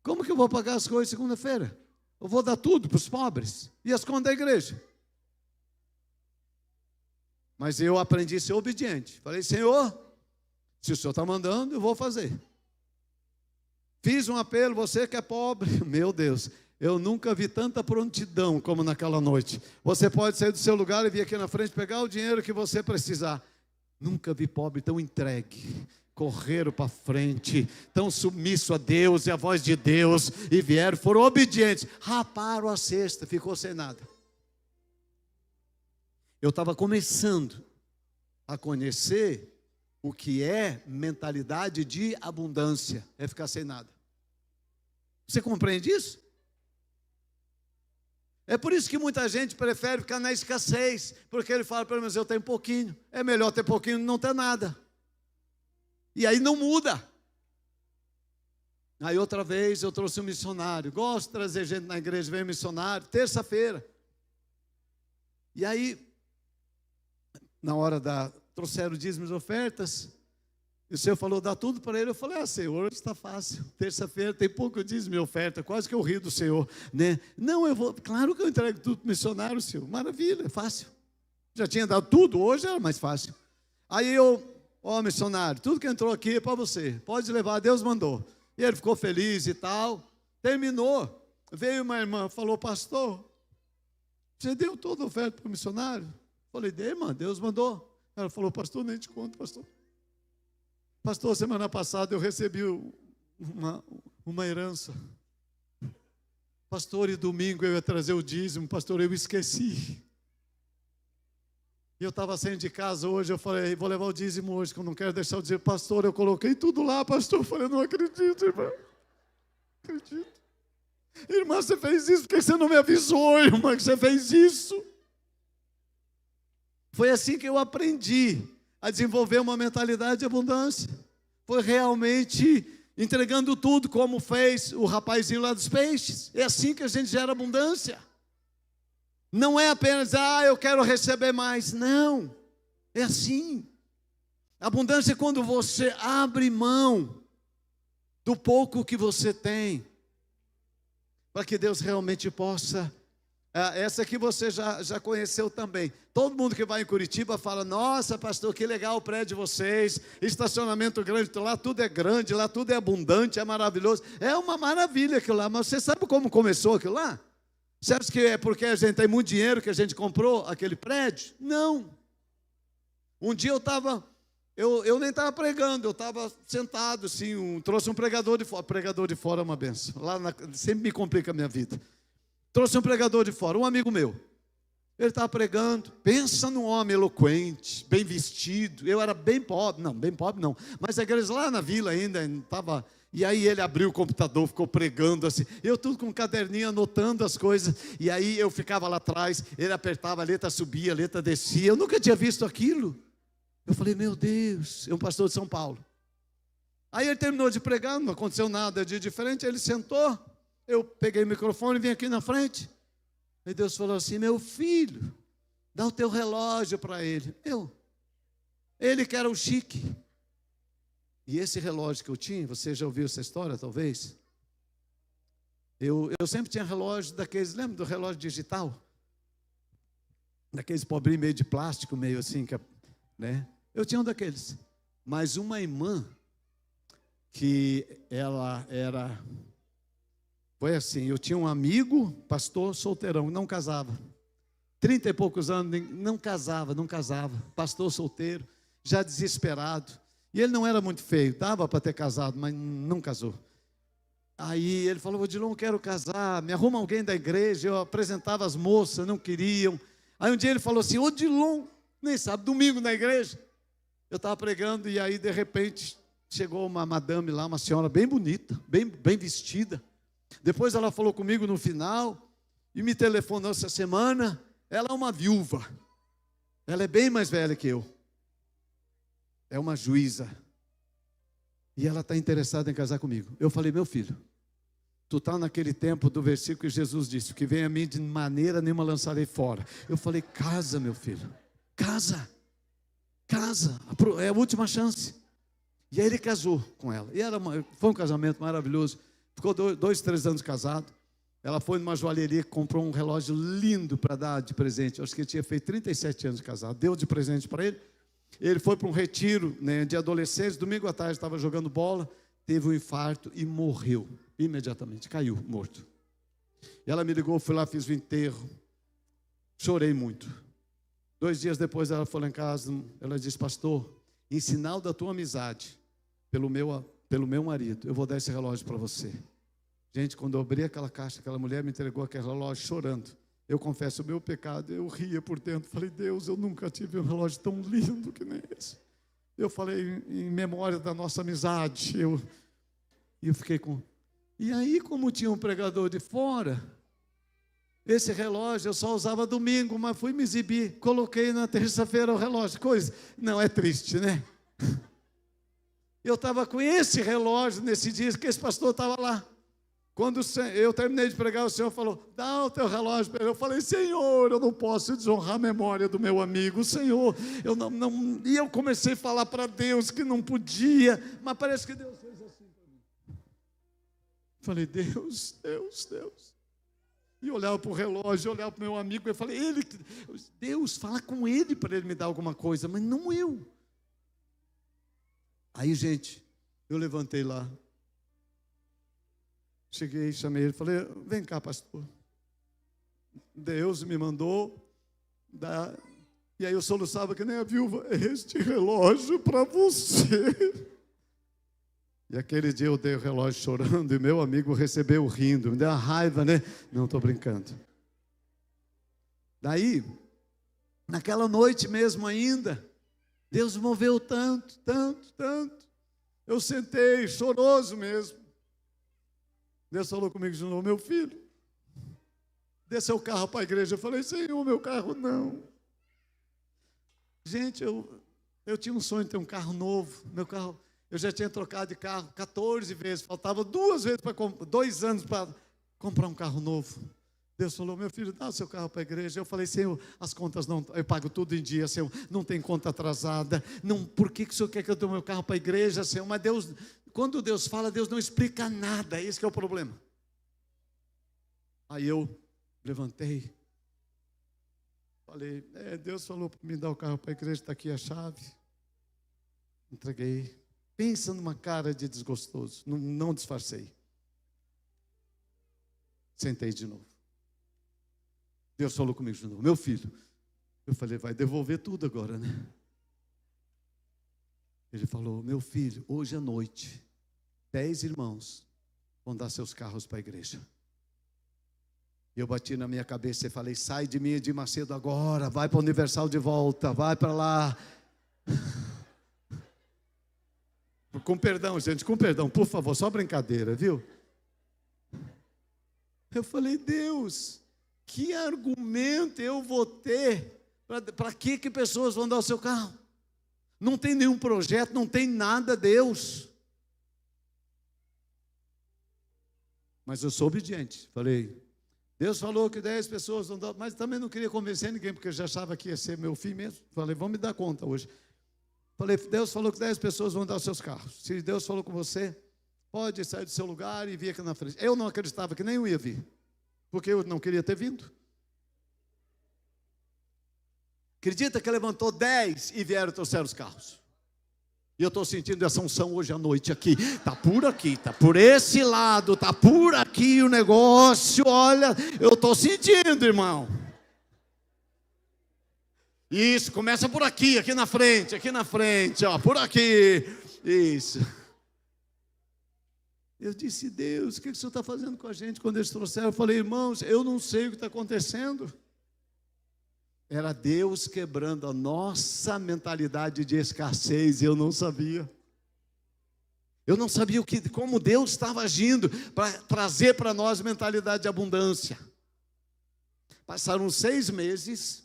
Como que eu vou pagar as coisas segunda-feira? Eu vou dar tudo para os pobres e as contas da igreja. Mas eu aprendi a ser obediente. Falei: Senhor, se o Senhor está mandando, eu vou fazer. Fiz um apelo, você que é pobre. Meu Deus, eu nunca vi tanta prontidão como naquela noite. Você pode sair do seu lugar e vir aqui na frente pegar o dinheiro que você precisar. Nunca vi pobre tão entregue. Correram para frente, tão submisso a Deus e a voz de Deus, e vieram, foram obedientes. Raparam a cesta, ficou sem nada. Eu estava começando a conhecer o que é mentalidade de abundância, é ficar sem nada. Você compreende isso? É por isso que muita gente prefere ficar na escassez, porque ele fala: pelo menos eu tenho pouquinho, é melhor ter pouquinho do que não ter nada. E aí não muda. Aí outra vez eu trouxe um missionário, gosto de trazer gente na igreja, veio missionário, terça-feira. E aí, na hora trouxeram dízimos e ofertas, e o Senhor falou: dá tudo para ele. Eu falei: Senhor, hoje está fácil, terça-feira tem pouco dízimo e oferta, quase que eu rio do Senhor, né? Não, eu vou, claro que eu entrego tudo para o missionário, Senhor, maravilha, é fácil. Já tinha dado tudo, hoje era mais fácil. Aí missionário, tudo que entrou aqui é para você, pode levar, Deus mandou. E ele ficou feliz e tal, terminou, veio uma irmã, falou: pastor, você deu toda a oferta para o missionário? Falei: dei, irmã, Deus mandou. Ela falou: pastor, nem te conto, pastor. Pastor, semana passada eu recebi uma herança. Pastor, e domingo eu ia trazer o dízimo, pastor, eu esqueci. E eu estava saindo de casa hoje, eu falei: vou levar o dízimo hoje, que eu não quero deixar o dízimo. Pastor, eu coloquei tudo lá, pastor. Eu falei: não acredito, irmã. Não acredito. Irmã, você fez isso porque você não me avisou, irmã, que você fez isso. Foi assim que eu aprendi a desenvolver uma mentalidade de abundância. Foi realmente entregando tudo, como fez o rapazinho lá dos peixes. É assim que a gente gera abundância. Não é apenas: eu quero receber mais. Não, é assim. Abundância é quando você abre mão do pouco que você tem, para que Deus realmente possa. Essa aqui você já conheceu também. Todo mundo que vai em Curitiba fala: nossa, pastor, que legal o prédio de vocês, estacionamento grande, lá tudo é grande, lá tudo é abundante, é maravilhoso. É uma maravilha aquilo lá, mas você sabe como começou aquilo lá? Você acha que é porque a gente tem muito dinheiro que a gente comprou aquele prédio? Não. Um dia eu nem estava pregando, eu estava sentado assim, trouxe um pregador de fora. Pregador de fora é uma benção, sempre me complica a minha vida. Trouxe um pregador de fora, um amigo meu. Ele estava pregando, pensa num homem eloquente, bem vestido. Eu era bem pobre não, mas a igreja lá na vila ainda estava. E aí ele abriu o computador, ficou pregando assim, eu tudo com um caderninho anotando as coisas, e aí eu ficava lá atrás, ele apertava, a letra subia, a letra descia, eu nunca tinha visto aquilo. Eu falei: meu Deus, é um pastor de São Paulo. Aí ele terminou de pregar, não aconteceu nada de diferente, ele sentou, eu peguei o microfone e vim aqui na frente. Aí Deus falou assim: meu filho, dá o teu relógio para ele. Ele que era o chique. E esse relógio que eu tinha, você já ouviu essa história talvez? Eu sempre tinha relógio daqueles, lembra do relógio digital? Daqueles pobrinhos meio de plástico, meio assim, né? Eu tinha um daqueles. Mas uma irmã, que ela era... Foi assim, eu tinha um amigo, pastor solteirão, não casava. 30 e poucos anos, não casava. Pastor solteiro, já desesperado. E ele não era muito feio, dava para ter casado, mas não casou. Aí ele falou: Odilon, quero casar, me arruma alguém da igreja. Eu apresentava as moças, não queriam. Aí um dia ele falou assim: Odilon, nem sabe, domingo na igreja. Eu estava pregando e aí de repente chegou uma madame lá, uma senhora bem bonita, bem vestida. Depois ela falou comigo no final e me telefonou essa semana. Ela é uma viúva. Ela é bem mais velha que eu. É uma juíza. E ela está interessada em casar comigo. Eu falei, meu filho, tu está naquele tempo do versículo que Jesus disse, que vem a mim de maneira nenhuma lançarei fora. Eu falei, casa, meu filho, casa, é a última chance. E aí ele casou com ela. E foi um casamento maravilhoso. Ficou 2, 3 anos casado. Ela foi numa joalheria que comprou um relógio lindo para dar de presente. Eu acho que ele tinha feito 37 anos de casado. Deu de presente para ele. Ele foi para um retiro, né, de adolescentes. Domingo à tarde estava jogando bola. Teve um infarto e morreu. Imediatamente, caiu, morto. E ela me ligou, fui lá, fiz o enterro. Chorei muito. 2 dias depois ela foi lá em casa. Ela disse, pastor, em sinal da tua amizade, pelo meu marido, eu vou dar esse relógio para você. Gente, quando eu abri aquela caixa, aquela mulher me entregou aquele relógio chorando. Eu confesso o meu pecado, eu ria por dentro. Falei, Deus, eu nunca tive um relógio tão lindo que nem esse. Eu falei, em memória da nossa amizade. Eu fiquei com... E aí, como tinha um pregador de fora, esse relógio eu só usava domingo, mas fui me exibir. Coloquei na terça-feira o relógio. Coisa, não, é triste, né? Eu estava com esse relógio nesse dia, que esse pastor estava lá. Quando eu terminei de pregar, o Senhor falou, dá o teu relógio para ele. Eu falei, Senhor, eu não posso desonrar a memória do meu amigo. Senhor, eu não... E eu comecei a falar para Deus que não podia, mas parece que Deus fez assim para mim. Falei, Deus. E eu olhava para o relógio, eu olhava para o meu amigo, eu falei, Deus, fala com ele para ele me dar alguma coisa, mas não eu. Aí, gente, eu levantei lá. Cheguei, chamei ele, falei, vem cá, pastor. Deus me mandou dar. E aí eu soluçava que nem a viúva, este relógio para você. E aquele dia eu dei o relógio chorando e meu amigo recebeu rindo. Me deu uma raiva, né? Não, estou brincando. Daí, naquela noite mesmo ainda, Deus moveu tanto. Eu sentei, choroso mesmo. Deus falou comigo de novo, meu filho, dê seu carro para a igreja. Eu falei, Senhor, meu carro não. Gente, eu tinha um sonho de ter um carro novo. Meu carro, eu já tinha trocado de carro 14 vezes. Faltava 2 vezes, 2 anos para comprar um carro novo. Deus falou, meu filho, dá o seu carro para a igreja. Eu falei, Senhor, as contas não, eu pago tudo em dia, Senhor, não tem conta atrasada. Não, por que o Senhor quer que eu dê o meu carro para a igreja, Senhor? Mas Deus, quando Deus fala, Deus não explica nada, esse que é o problema. Aí eu levantei, falei, Deus falou para me dar o carro para a igreja, está aqui a chave. Entreguei. Pensa numa cara de desgostoso, não disfarcei. Sentei de novo. Deus falou comigo de novo, meu filho. Eu falei, vai devolver tudo agora, né? Ele falou, meu filho, hoje à noite, 10 irmãos vão dar seus carros para a igreja. E eu bati na minha cabeça e falei, sai de mim, Edir Macedo, agora, vai para o Universal de volta, vai para lá. Com perdão, gente, com perdão, por favor, só brincadeira, viu? Eu falei, Deus, que argumento eu vou ter? Para que pessoas vão dar o seu carro? Não tem nenhum projeto, não tem nada, Deus. Mas eu sou obediente. Falei, Deus falou que 10 pessoas vão dar, mas também não queria convencer ninguém, porque eu já achava que ia ser meu fim mesmo. Falei, vamos me dar conta hoje. Falei, Deus falou que 10 pessoas vão dar os seus carros. Se Deus falou com você, pode sair do seu lugar e vir aqui na frente. Eu não acreditava que nem eu ia vir, porque eu não queria ter vindo. Acredita que levantou 10 e vieram trouxeram os carros. E eu estou sentindo essa unção hoje à noite aqui. Está por aqui, está por esse lado, está por aqui o negócio. Olha, eu estou sentindo, irmão. Isso, começa por aqui, aqui na frente, ó, por aqui. Isso. Eu disse, Deus, o que o Senhor está fazendo com a gente quando eles trouxeram? Eu falei, irmãos, eu não sei o que está acontecendo. Era Deus quebrando a nossa mentalidade de escassez e eu não sabia. Eu não sabia como Deus estava agindo para trazer para nós mentalidade de abundância. Passaram 6 meses.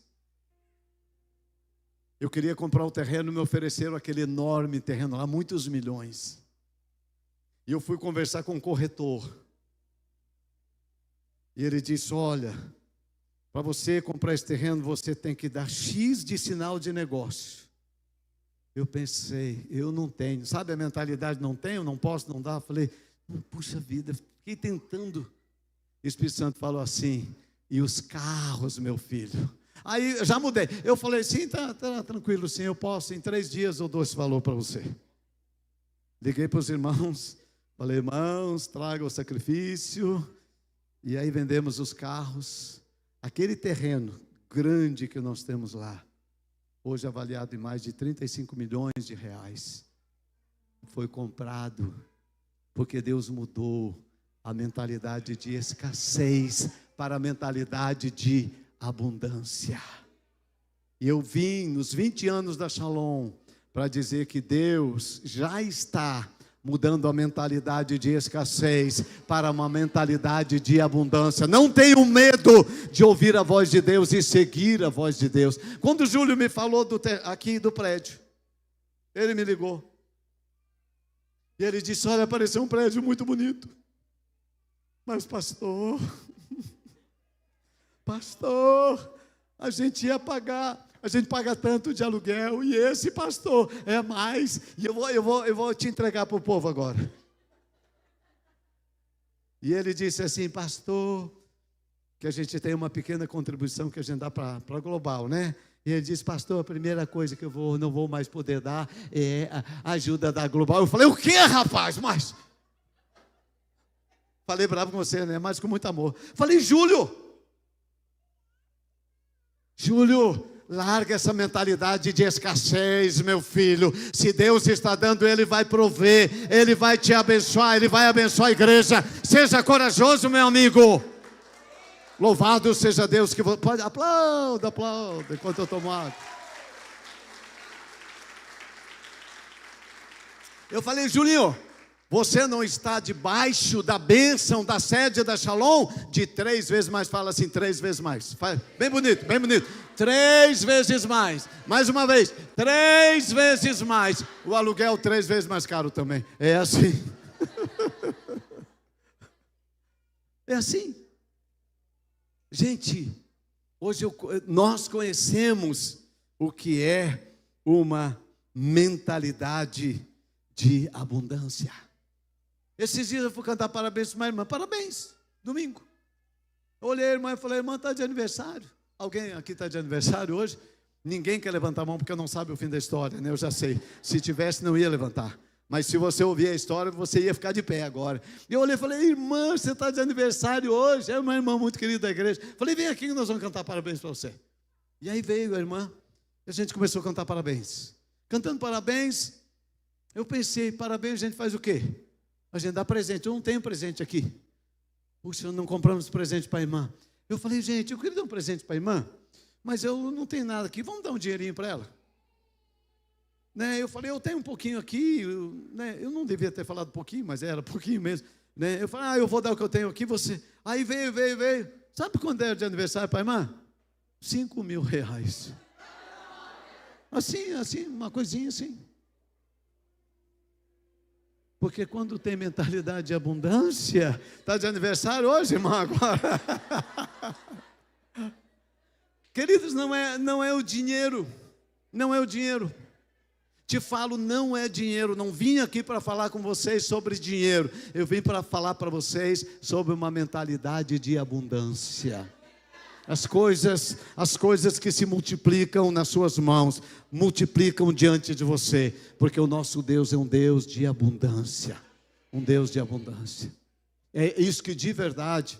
Eu queria comprar o terreno, me ofereceram aquele enorme terreno lá, muitos milhões. E eu fui conversar com o corretor. E ele disse: olha, para você comprar esse terreno, você tem que dar X de sinal de negócio. Eu pensei, eu não tenho. Sabe a mentalidade, não tenho, não posso, não dá. Falei, puxa vida, fiquei tentando. O Espírito Santo falou assim: e os carros, meu filho? Aí já mudei. Eu falei, sim, tá tranquilo, sim, eu posso. Em 3 dias eu dou esse valor para você. Liguei para os irmãos, falei, irmãos, traga o sacrifício. E aí vendemos os carros. Aquele terreno grande que nós temos lá, hoje avaliado em mais de 35 milhões de reais, foi comprado porque Deus mudou a mentalidade de escassez para a mentalidade de abundância. E eu vim nos 20 anos da Shalom para dizer que Deus já está mudando a mentalidade de escassez para uma mentalidade de abundância. Não tenham medo de ouvir a voz de Deus e seguir a voz de Deus. Quando o Júlio me falou aqui do prédio, ele me ligou. E ele disse, olha, apareceu um prédio muito bonito. Mas pastor, a gente ia pagar... A gente paga tanto de aluguel, e esse pastor é mais, e eu vou te entregar para o povo agora. E ele disse assim, pastor, que a gente tem uma pequena contribuição que a gente dá para a Global, né? E ele disse, pastor, a primeira coisa que eu não vou mais poder dar é a ajuda da Global. Eu falei, o quê, rapaz? Mas... Falei bravo com você, né? Mas com muito amor. Falei, Júlio, larga essa mentalidade de escassez, meu filho. Se Deus está dando, Ele vai prover, Ele vai te abençoar, Ele vai abençoar a igreja. Seja corajoso, meu amigo. Louvado seja Deus. Que pode, aplauda, enquanto eu tomo água. Eu falei, Julinho, você não está debaixo da bênção da sede da Shalom de 3 vezes mais. Fala assim, 3 vezes mais. Bem bonito, bem bonito. 3 vezes mais. Mais uma vez, 3 vezes mais. O aluguel 3 vezes mais caro também. É assim. É assim. Gente, hoje nós conhecemos o que é uma mentalidade de abundância. Esses dias eu fui cantar parabéns para uma irmã. Parabéns, domingo. Eu olhei a irmã e falei, irmã, está de aniversário. Alguém aqui está de aniversário hoje? Ninguém quer levantar a mão porque não sabe o fim da história, né? Eu já sei. Se tivesse, não ia levantar. Mas se você ouvir a história, você ia ficar de pé agora. E eu olhei e falei, irmã, você está de aniversário hoje? É uma irmã muito querida da igreja. Falei, vem aqui que nós vamos cantar parabéns para você. E aí veio a irmã, e a gente começou a cantar parabéns. Cantando parabéns, eu pensei, parabéns, a gente faz o quê? A gente dá presente. Eu não tenho presente aqui. Puxa, não compramos presente para a irmã. Eu falei, gente, eu queria dar um presente para a irmã, mas eu não tenho nada aqui. Vamos dar um dinheirinho para ela? Né? Eu falei, eu tenho um pouquinho aqui. Eu não devia ter falado pouquinho, mas era pouquinho mesmo. Né? Eu falei, eu vou dar o que eu tenho aqui, você. Aí veio. Sabe quando era de aniversário para a irmã? 5 mil reais. Assim, uma coisinha assim. Porque quando tem mentalidade de abundância, está de aniversário hoje, irmão, agora. Queridos, não é o dinheiro, não é o dinheiro. Te falo, não é dinheiro, não vim aqui para falar com vocês sobre dinheiro. Eu vim para falar para vocês sobre uma mentalidade de abundância. As coisas que se multiplicam nas suas mãos, multiplicam diante de você, porque o nosso Deus é um Deus de abundância, um Deus de abundância. É isso que de verdade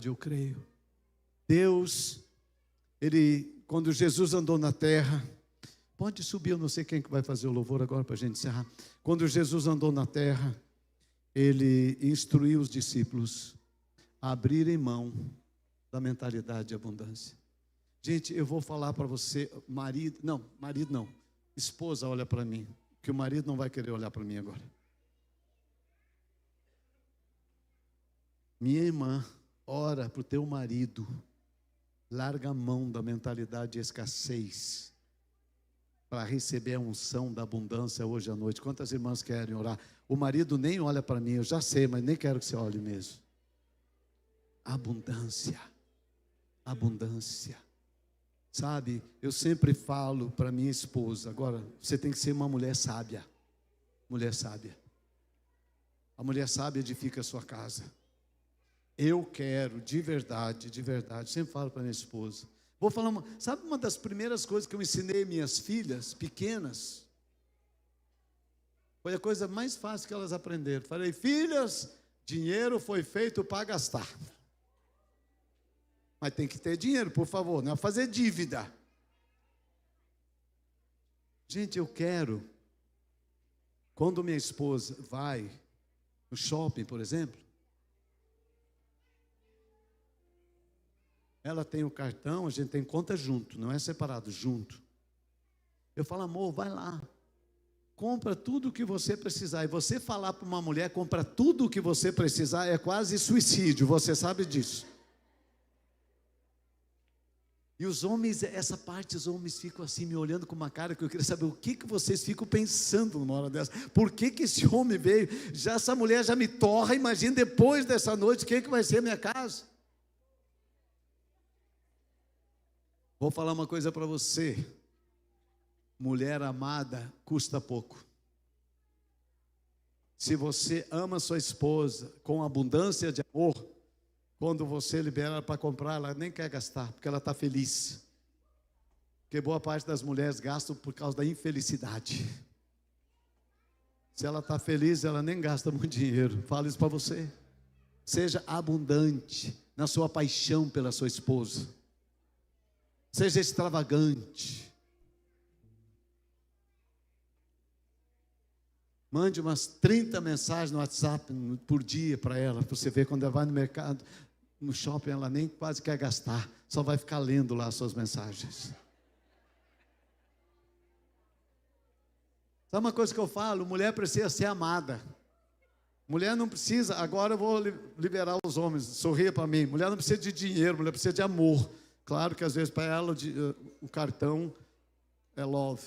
eu creio. Deus, quando Jesus andou na terra, pode subir, eu não sei quem que vai fazer o louvor agora para a gente encerrar. Quando Jesus andou na terra, Ele instruiu os discípulos a abrirem mão da mentalidade de abundância. Gente, eu vou falar para você, marido não, esposa, olha para mim, que o marido não vai querer olhar para mim agora. Minha irmã, ora para o teu marido, larga a mão da mentalidade de escassez, para receber a unção da abundância hoje à noite. Quantas irmãs querem orar? O marido nem olha para mim, eu já sei, mas nem quero que você olhe mesmo. Abundância, abundância. Sabe, eu sempre falo para minha esposa, agora, você tem que ser uma mulher sábia. Mulher sábia. A mulher sábia edifica a sua casa. Eu quero, de verdade, sempre falo para minha esposa. Vou falar, sabe uma das primeiras coisas que eu ensinei minhas filhas pequenas? Foi a coisa mais fácil que elas aprenderam. Falei, filhas, dinheiro foi feito para gastar. Mas tem que ter dinheiro, por favor, não é fazer dívida. Gente, eu quero, quando minha esposa vai no shopping, por exemplo, ela tem o cartão, a gente tem conta junto, não é separado, junto. Eu falo, amor, vai lá, compra tudo o que você precisar. E você falar para uma mulher, compra tudo o que você precisar, é quase suicídio, você sabe disso. E os homens, essa parte, os homens ficam assim me olhando com uma cara que eu queria saber o que vocês ficam pensando numa hora dessa. Por que esse homem veio? Já essa mulher já me torra, imagina depois dessa noite, o que vai ser a minha casa? Vou falar uma coisa para você. Mulher amada custa pouco. Se você ama sua esposa com abundância de amor, quando você libera ela para comprar, ela nem quer gastar, porque ela está feliz. Porque boa parte das mulheres gastam por causa da infelicidade. Se ela está feliz, ela nem gasta muito dinheiro. Falo isso para você. Seja abundante na sua paixão pela sua esposa. Seja extravagante. Mande umas 30 mensagens no WhatsApp por dia para ela, para você ver quando ela vai no mercado, no shopping, ela nem quase quer gastar, só vai ficar lendo lá as suas mensagens. Sabe uma coisa que eu falo? Mulher precisa ser amada. Mulher não precisa, agora eu vou liberar os homens, sorria para mim. Mulher não precisa de dinheiro, mulher precisa de amor. Claro que às vezes para ela o cartão é love.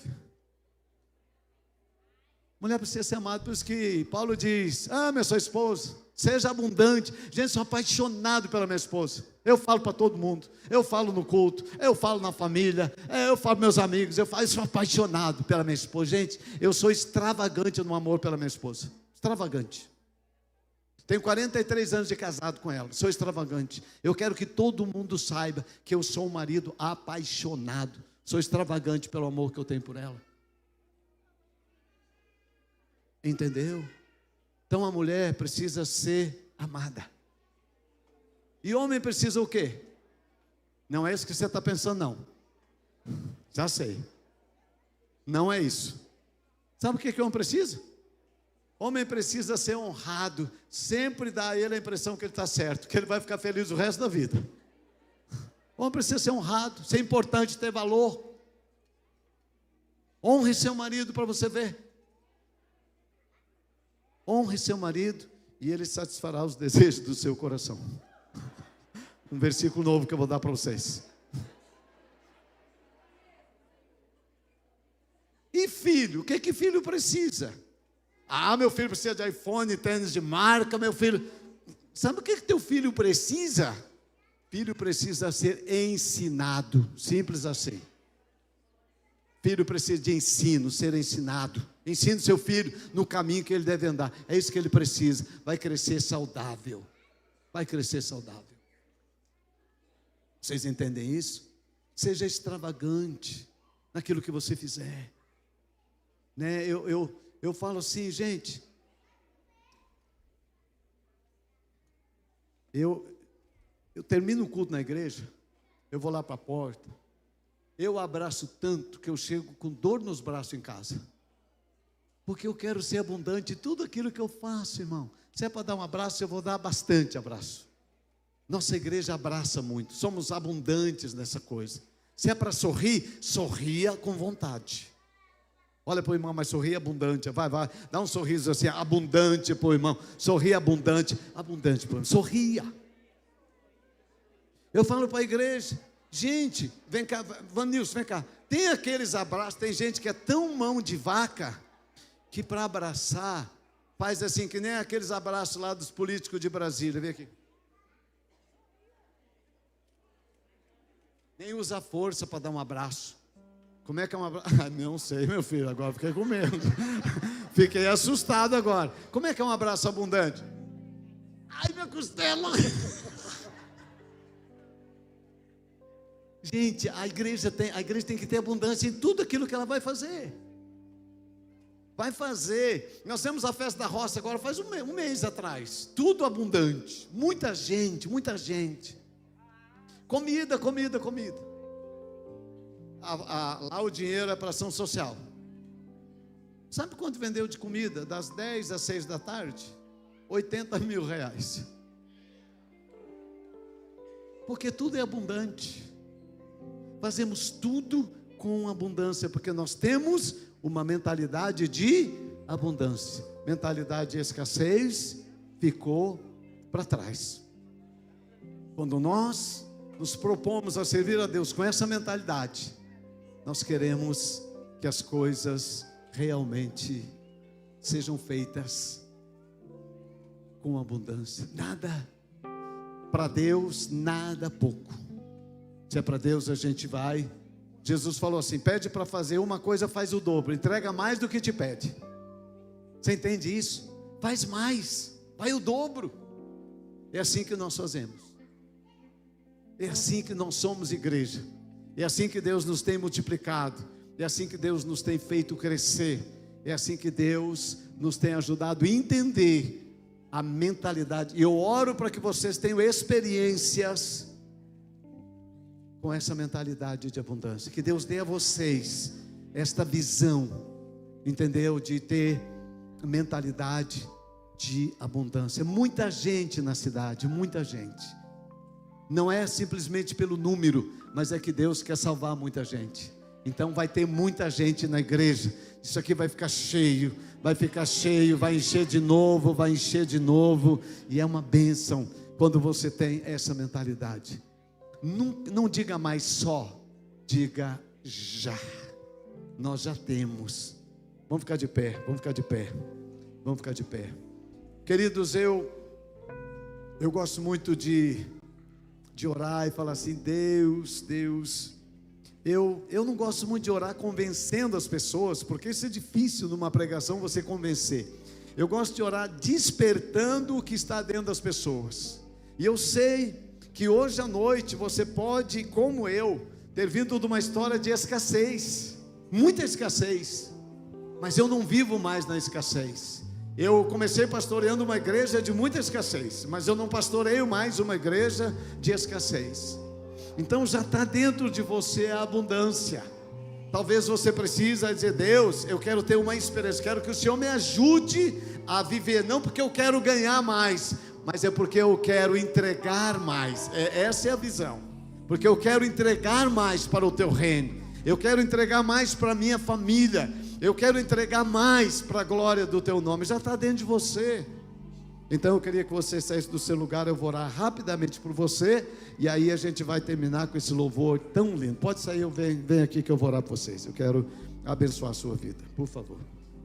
Mulher precisa ser amada, por isso que Paulo diz, ame a sua esposa, seja abundante. Gente, sou apaixonado pela minha esposa. Eu falo para todo mundo, eu falo no culto, eu falo na família, eu falo para meus amigos, eu sou apaixonado pela minha esposa. Gente, eu sou extravagante no amor pela minha esposa, extravagante. Tenho 43 anos de casado com ela, sou extravagante. Eu quero que todo mundo saiba que eu sou um marido apaixonado, sou extravagante pelo amor que eu tenho por ela. Entendeu? Então a mulher precisa ser amada. E homem precisa o quê? Não é isso que você está pensando, não. Já sei. Não é isso. Sabe o que o homem precisa? Homem precisa ser honrado. Sempre dá a ele a impressão que ele está certo, que ele vai ficar feliz o resto da vida. Homem precisa ser honrado, ser importante, ter valor. Honre seu marido para você ver. Honre seu marido e ele satisfará os desejos do seu coração. Um versículo novo que eu vou dar para vocês. E filho, o que filho precisa? Ah, meu filho precisa de iPhone, tênis de marca, meu filho. Sabe o que teu filho precisa? Filho precisa ser ensinado, simples assim. Filho precisa de ensino, ser ensinado. Ensine seu filho no caminho que ele deve andar. É isso que ele precisa. Vai crescer saudável. Vai crescer saudável. Vocês entendem isso? Seja extravagante naquilo que você fizer. Né? Eu falo assim, gente. Eu termino o culto na igreja. Eu vou lá para a porta. Eu abraço tanto que eu chego com dor nos braços em casa. Porque eu quero ser abundante em tudo aquilo que eu faço, irmão. Se é para dar um abraço, eu vou dar bastante abraço. Nossa igreja abraça muito. Somos abundantes nessa coisa. Se é para sorrir, sorria com vontade. Olha para o irmão, mas sorri abundante. Vai, dá um sorriso assim, abundante para o irmão. Sorri abundante para o irmão. Sorria. Eu falo para a igreja, gente, vem cá, Vanilson, vem cá. Tem aqueles abraços, tem gente que é tão mão de vaca, que para abraçar, faz assim, que nem aqueles abraços lá dos políticos de Brasília. Vem aqui. Nem usa força para dar um abraço. Como é que é um abraço? Não sei, meu filho, agora fiquei com medo. Fiquei assustado agora. Como é que é um abraço abundante? Ai, minha costela! Gente, a igreja tem que ter abundância em tudo aquilo que ela vai fazer. Vai fazer. Nós temos a festa da roça agora, faz um mês atrás. Tudo abundante. Muita gente, muita gente. Comida. Lá o dinheiro é para ação social. Sabe quanto vendeu de comida? Das 10 às 6 da tarde? 80 mil reais. Porque tudo é abundante. Fazemos tudo com abundância, porque nós temos uma mentalidade de abundância. Mentalidade de escassez ficou para trás. Quando nós nos propomos a servir a Deus com essa mentalidade, nós queremos que as coisas realmente sejam feitas com abundância. Nada para Deus, nada pouco. Se é para Deus, a gente vai. Jesus falou assim: pede para fazer uma coisa, faz o dobro. Entrega mais do que te pede. Você entende isso? Faz mais, vai o dobro. É assim que nós fazemos. É assim que nós somos igreja. É assim que Deus nos tem multiplicado. É assim que Deus nos tem feito crescer. É assim que Deus nos tem ajudado a entender a mentalidade. E eu oro para que vocês tenham experiências com essa mentalidade de abundância. Que Deus dê a vocês esta visão, entendeu? De ter mentalidade de abundância. Muita gente na cidade, muita gente. Não é simplesmente pelo número, mas é que Deus quer salvar muita gente. Então vai ter muita gente na igreja. Isso aqui vai ficar cheio, vai encher de novo, vai encher de novo. E é uma bênção quando você tem essa mentalidade. Não diga mais só, diga já. Nós já temos. Vamos ficar de pé, vamos ficar de pé. Vamos ficar de pé. Queridos, eu gosto muito de orar e falar assim: Deus. Eu não gosto muito de orar convencendo as pessoas, porque isso é difícil numa pregação você convencer. Eu gosto de orar despertando o que está dentro das pessoas. E eu sei que hoje à noite você pode, como eu, ter vindo de uma história de escassez, muita escassez, mas eu não vivo mais na escassez. Eu comecei pastoreando uma igreja de muita escassez, mas eu não pastoreio mais uma igreja de escassez. Então já está dentro de você a abundância. Talvez você precise dizer: Deus, eu quero ter uma experiência, quero que o Senhor me ajude a viver, não porque eu quero ganhar mais, mas é porque eu quero entregar mais. Essa é a visão. Porque eu quero entregar mais para o teu reino. Eu quero entregar mais para a minha família. Eu quero entregar mais para a glória do teu nome. Já está dentro de você. Então eu queria que você saísse do seu lugar. Eu vou orar rapidamente por você. E aí a gente vai terminar com esse louvor tão lindo. Pode sair, vem aqui que eu vou orar por vocês. Eu quero abençoar a sua vida. Por favor,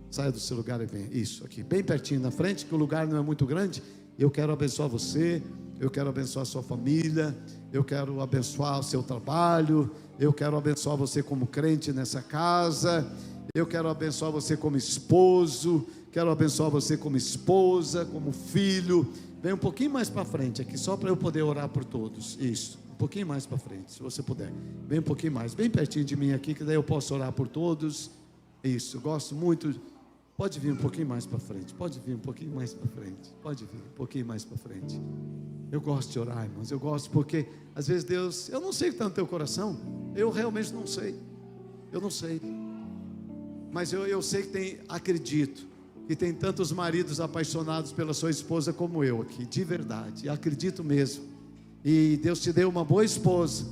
saia do seu lugar e venha. Isso, aqui, bem pertinho na frente, que o lugar não é muito grande. Eu quero abençoar você, eu quero abençoar a sua família, eu quero abençoar o seu trabalho, eu quero abençoar você como crente nessa casa, eu quero abençoar você como esposo, quero abençoar você como esposa, como filho. Vem um pouquinho mais para frente aqui, só para eu poder orar por todos. Isso, um pouquinho mais para frente, se você puder. Vem um pouquinho mais, bem pertinho de mim aqui, que daí eu posso orar por todos. Isso, gosto muito. Pode vir um pouquinho mais para frente. Pode vir um pouquinho mais para frente. Pode vir um pouquinho mais para frente. Eu gosto de orar, irmãos. Eu gosto porque às vezes Deus, eu não sei o que está no teu coração. Eu realmente não sei. Eu não sei. Mas eu sei que acredito que tem tantos maridos apaixonados pela sua esposa como eu aqui, de verdade. Acredito mesmo. E Deus te deu uma boa esposa.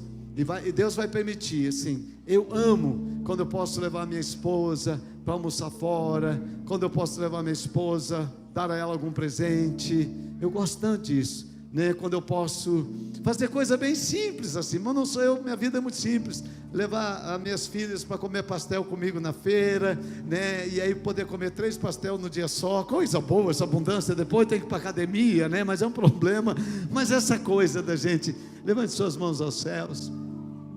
E Deus vai permitir, assim, eu amo quando eu posso levar minha esposa para almoçar fora, quando eu posso levar minha esposa, dar a ela algum presente. Eu gosto tanto disso, né? Quando eu posso fazer coisa bem simples assim, mas não sou eu, minha vida é muito simples. Levar as minhas filhas para comer pastel comigo na feira, né? E aí poder comer 3 pastéis no dia só, coisa boa, essa abundância. Depois tem que ir para academia, né? Mas é um problema. Mas essa coisa da gente, levante suas mãos aos céus,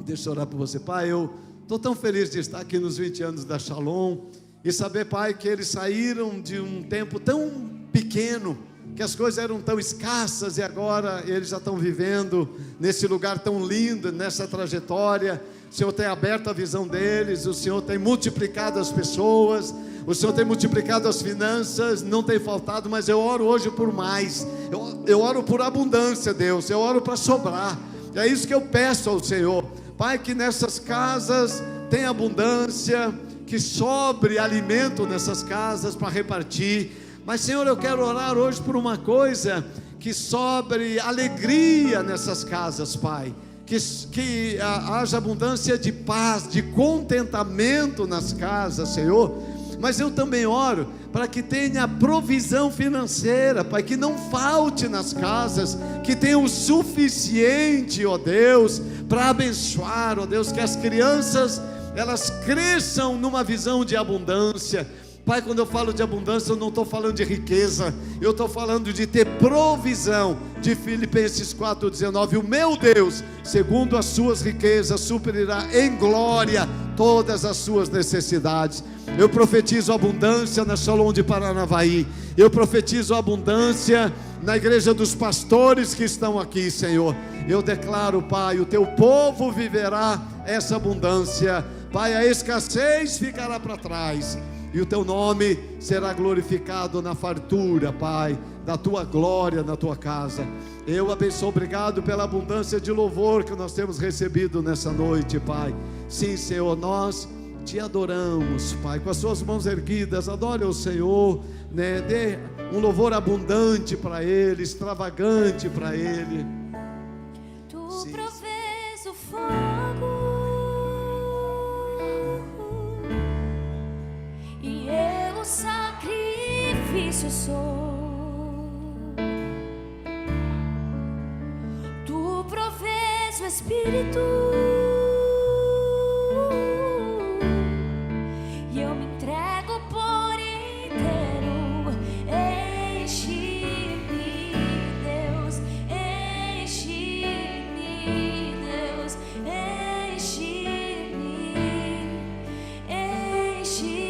deixa eu orar por você. Pai, eu estou tão feliz de estar aqui nos 20 anos da Shalom e saber, Pai, que eles saíram de um tempo tão pequeno, que as coisas eram tão escassas, e agora eles já estão vivendo nesse lugar tão lindo, nessa trajetória. O Senhor tem aberto a visão deles, o Senhor tem multiplicado as pessoas, o Senhor tem multiplicado as finanças, não tem faltado. Mas eu oro hoje por mais, eu oro por abundância, Deus, eu oro para sobrar. É isso que eu peço ao Senhor, Pai, que nessas casas tenha abundância, que sobre alimento nessas casas para repartir. Mas, Senhor, eu quero orar hoje por uma coisa, que sobre alegria nessas casas, Pai, que haja abundância de paz, de contentamento nas casas, Senhor. Mas eu também oro para que tenha provisão financeira, Pai, que não falte nas casas, que tenha o suficiente, ó Deus, para abençoar, ó Deus, que as crianças, elas cresçam numa visão de abundância. Pai, quando eu falo de abundância, eu não estou falando de riqueza, eu estou falando de ter provisão, de Filipenses 4,19, o meu Deus, segundo as suas riquezas, suprirá em glória todas as suas necessidades. Eu profetizo abundância na Shalom de Paranavaí, eu profetizo abundância na igreja dos pastores que estão aqui, Senhor. Eu declaro, Pai, o teu povo viverá essa abundância, Pai, a escassez ficará para trás, e o teu nome será glorificado na fartura, Pai, da tua glória na tua casa. Eu abençoo, obrigado pela abundância de louvor que nós temos recebido nessa noite, Pai. Sim, Senhor, nós te adoramos, Pai, com as suas mãos erguidas, adore o Senhor, né? Dê um louvor abundante para Ele, extravagante para Ele. Tu provês o fogo, e eu o sacrifício sou. Tu provês o Espírito, e eu me entrego por inteiro. Enche-me, Deus, enche-me, Deus, enche-me, enche-me,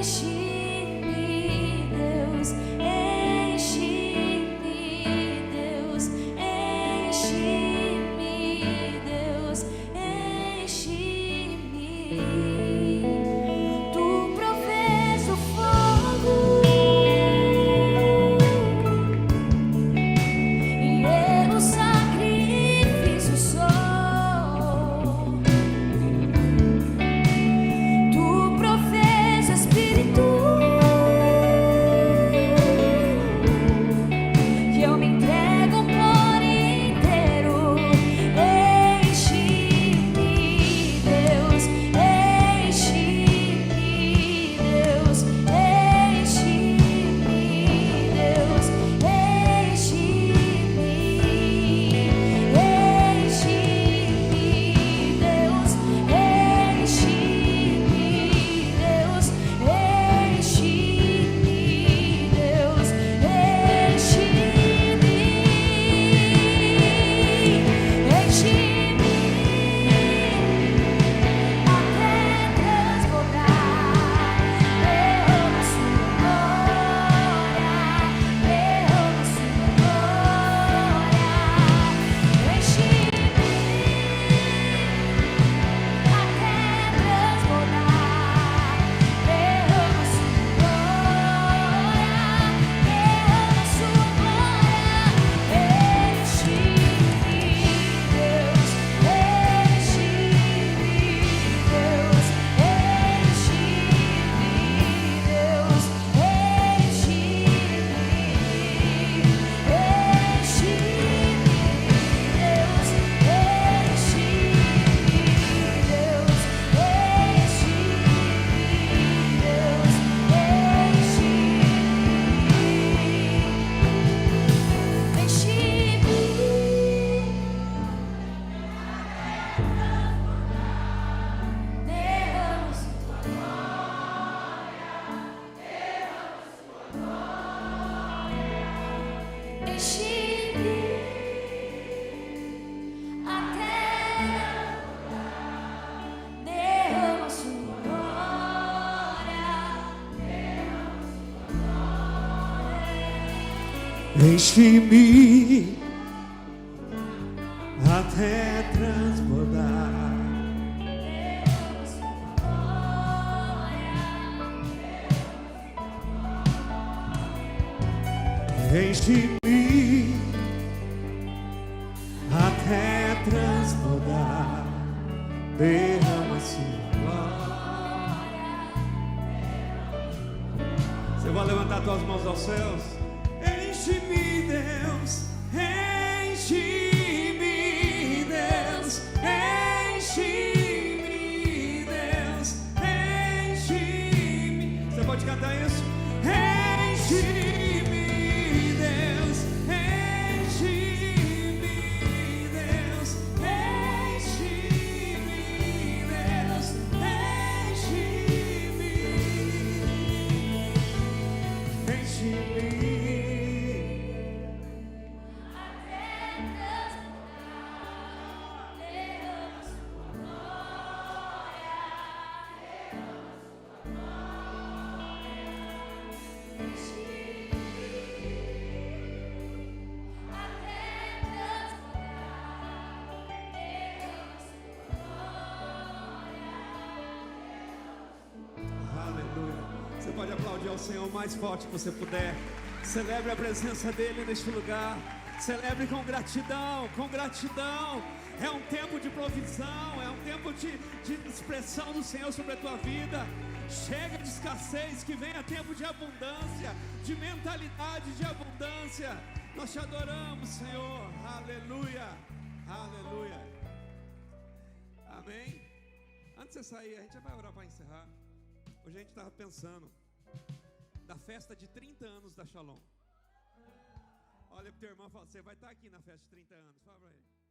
enche-me, Deus, enche-me, Deus, enche-me. Enche-me até transbordar. Enche-me até transbordar. Derrama sua glória. Você vai levantar suas mãos aos céus. Enche-me, Deus. Enche-me, Deus. Enche-me, Deus. Enche-me. Você pode cantar isso? Enche-me, Deus. Enche-me, Deus. Enche-me, Deus. Enche-me. Enche-me. Você pode aplaudir ao Senhor o mais forte que você puder. Celebre a presença dEle neste lugar. Celebre com gratidão, com gratidão. É um tempo de provisão, é um tempo de expressão do Senhor sobre a tua vida. Chega de escassez, que venha tempo de abundância, de mentalidade de abundância. Nós te adoramos, Senhor. Aleluia, aleluia. Amém. Antes de você sair, a gente já vai orar para encerrar. Hoje a gente estava pensando da festa de 30 anos da Shalom. Olha para o teu irmão e fala: você vai estar aqui na festa de 30 anos. Fala para ele.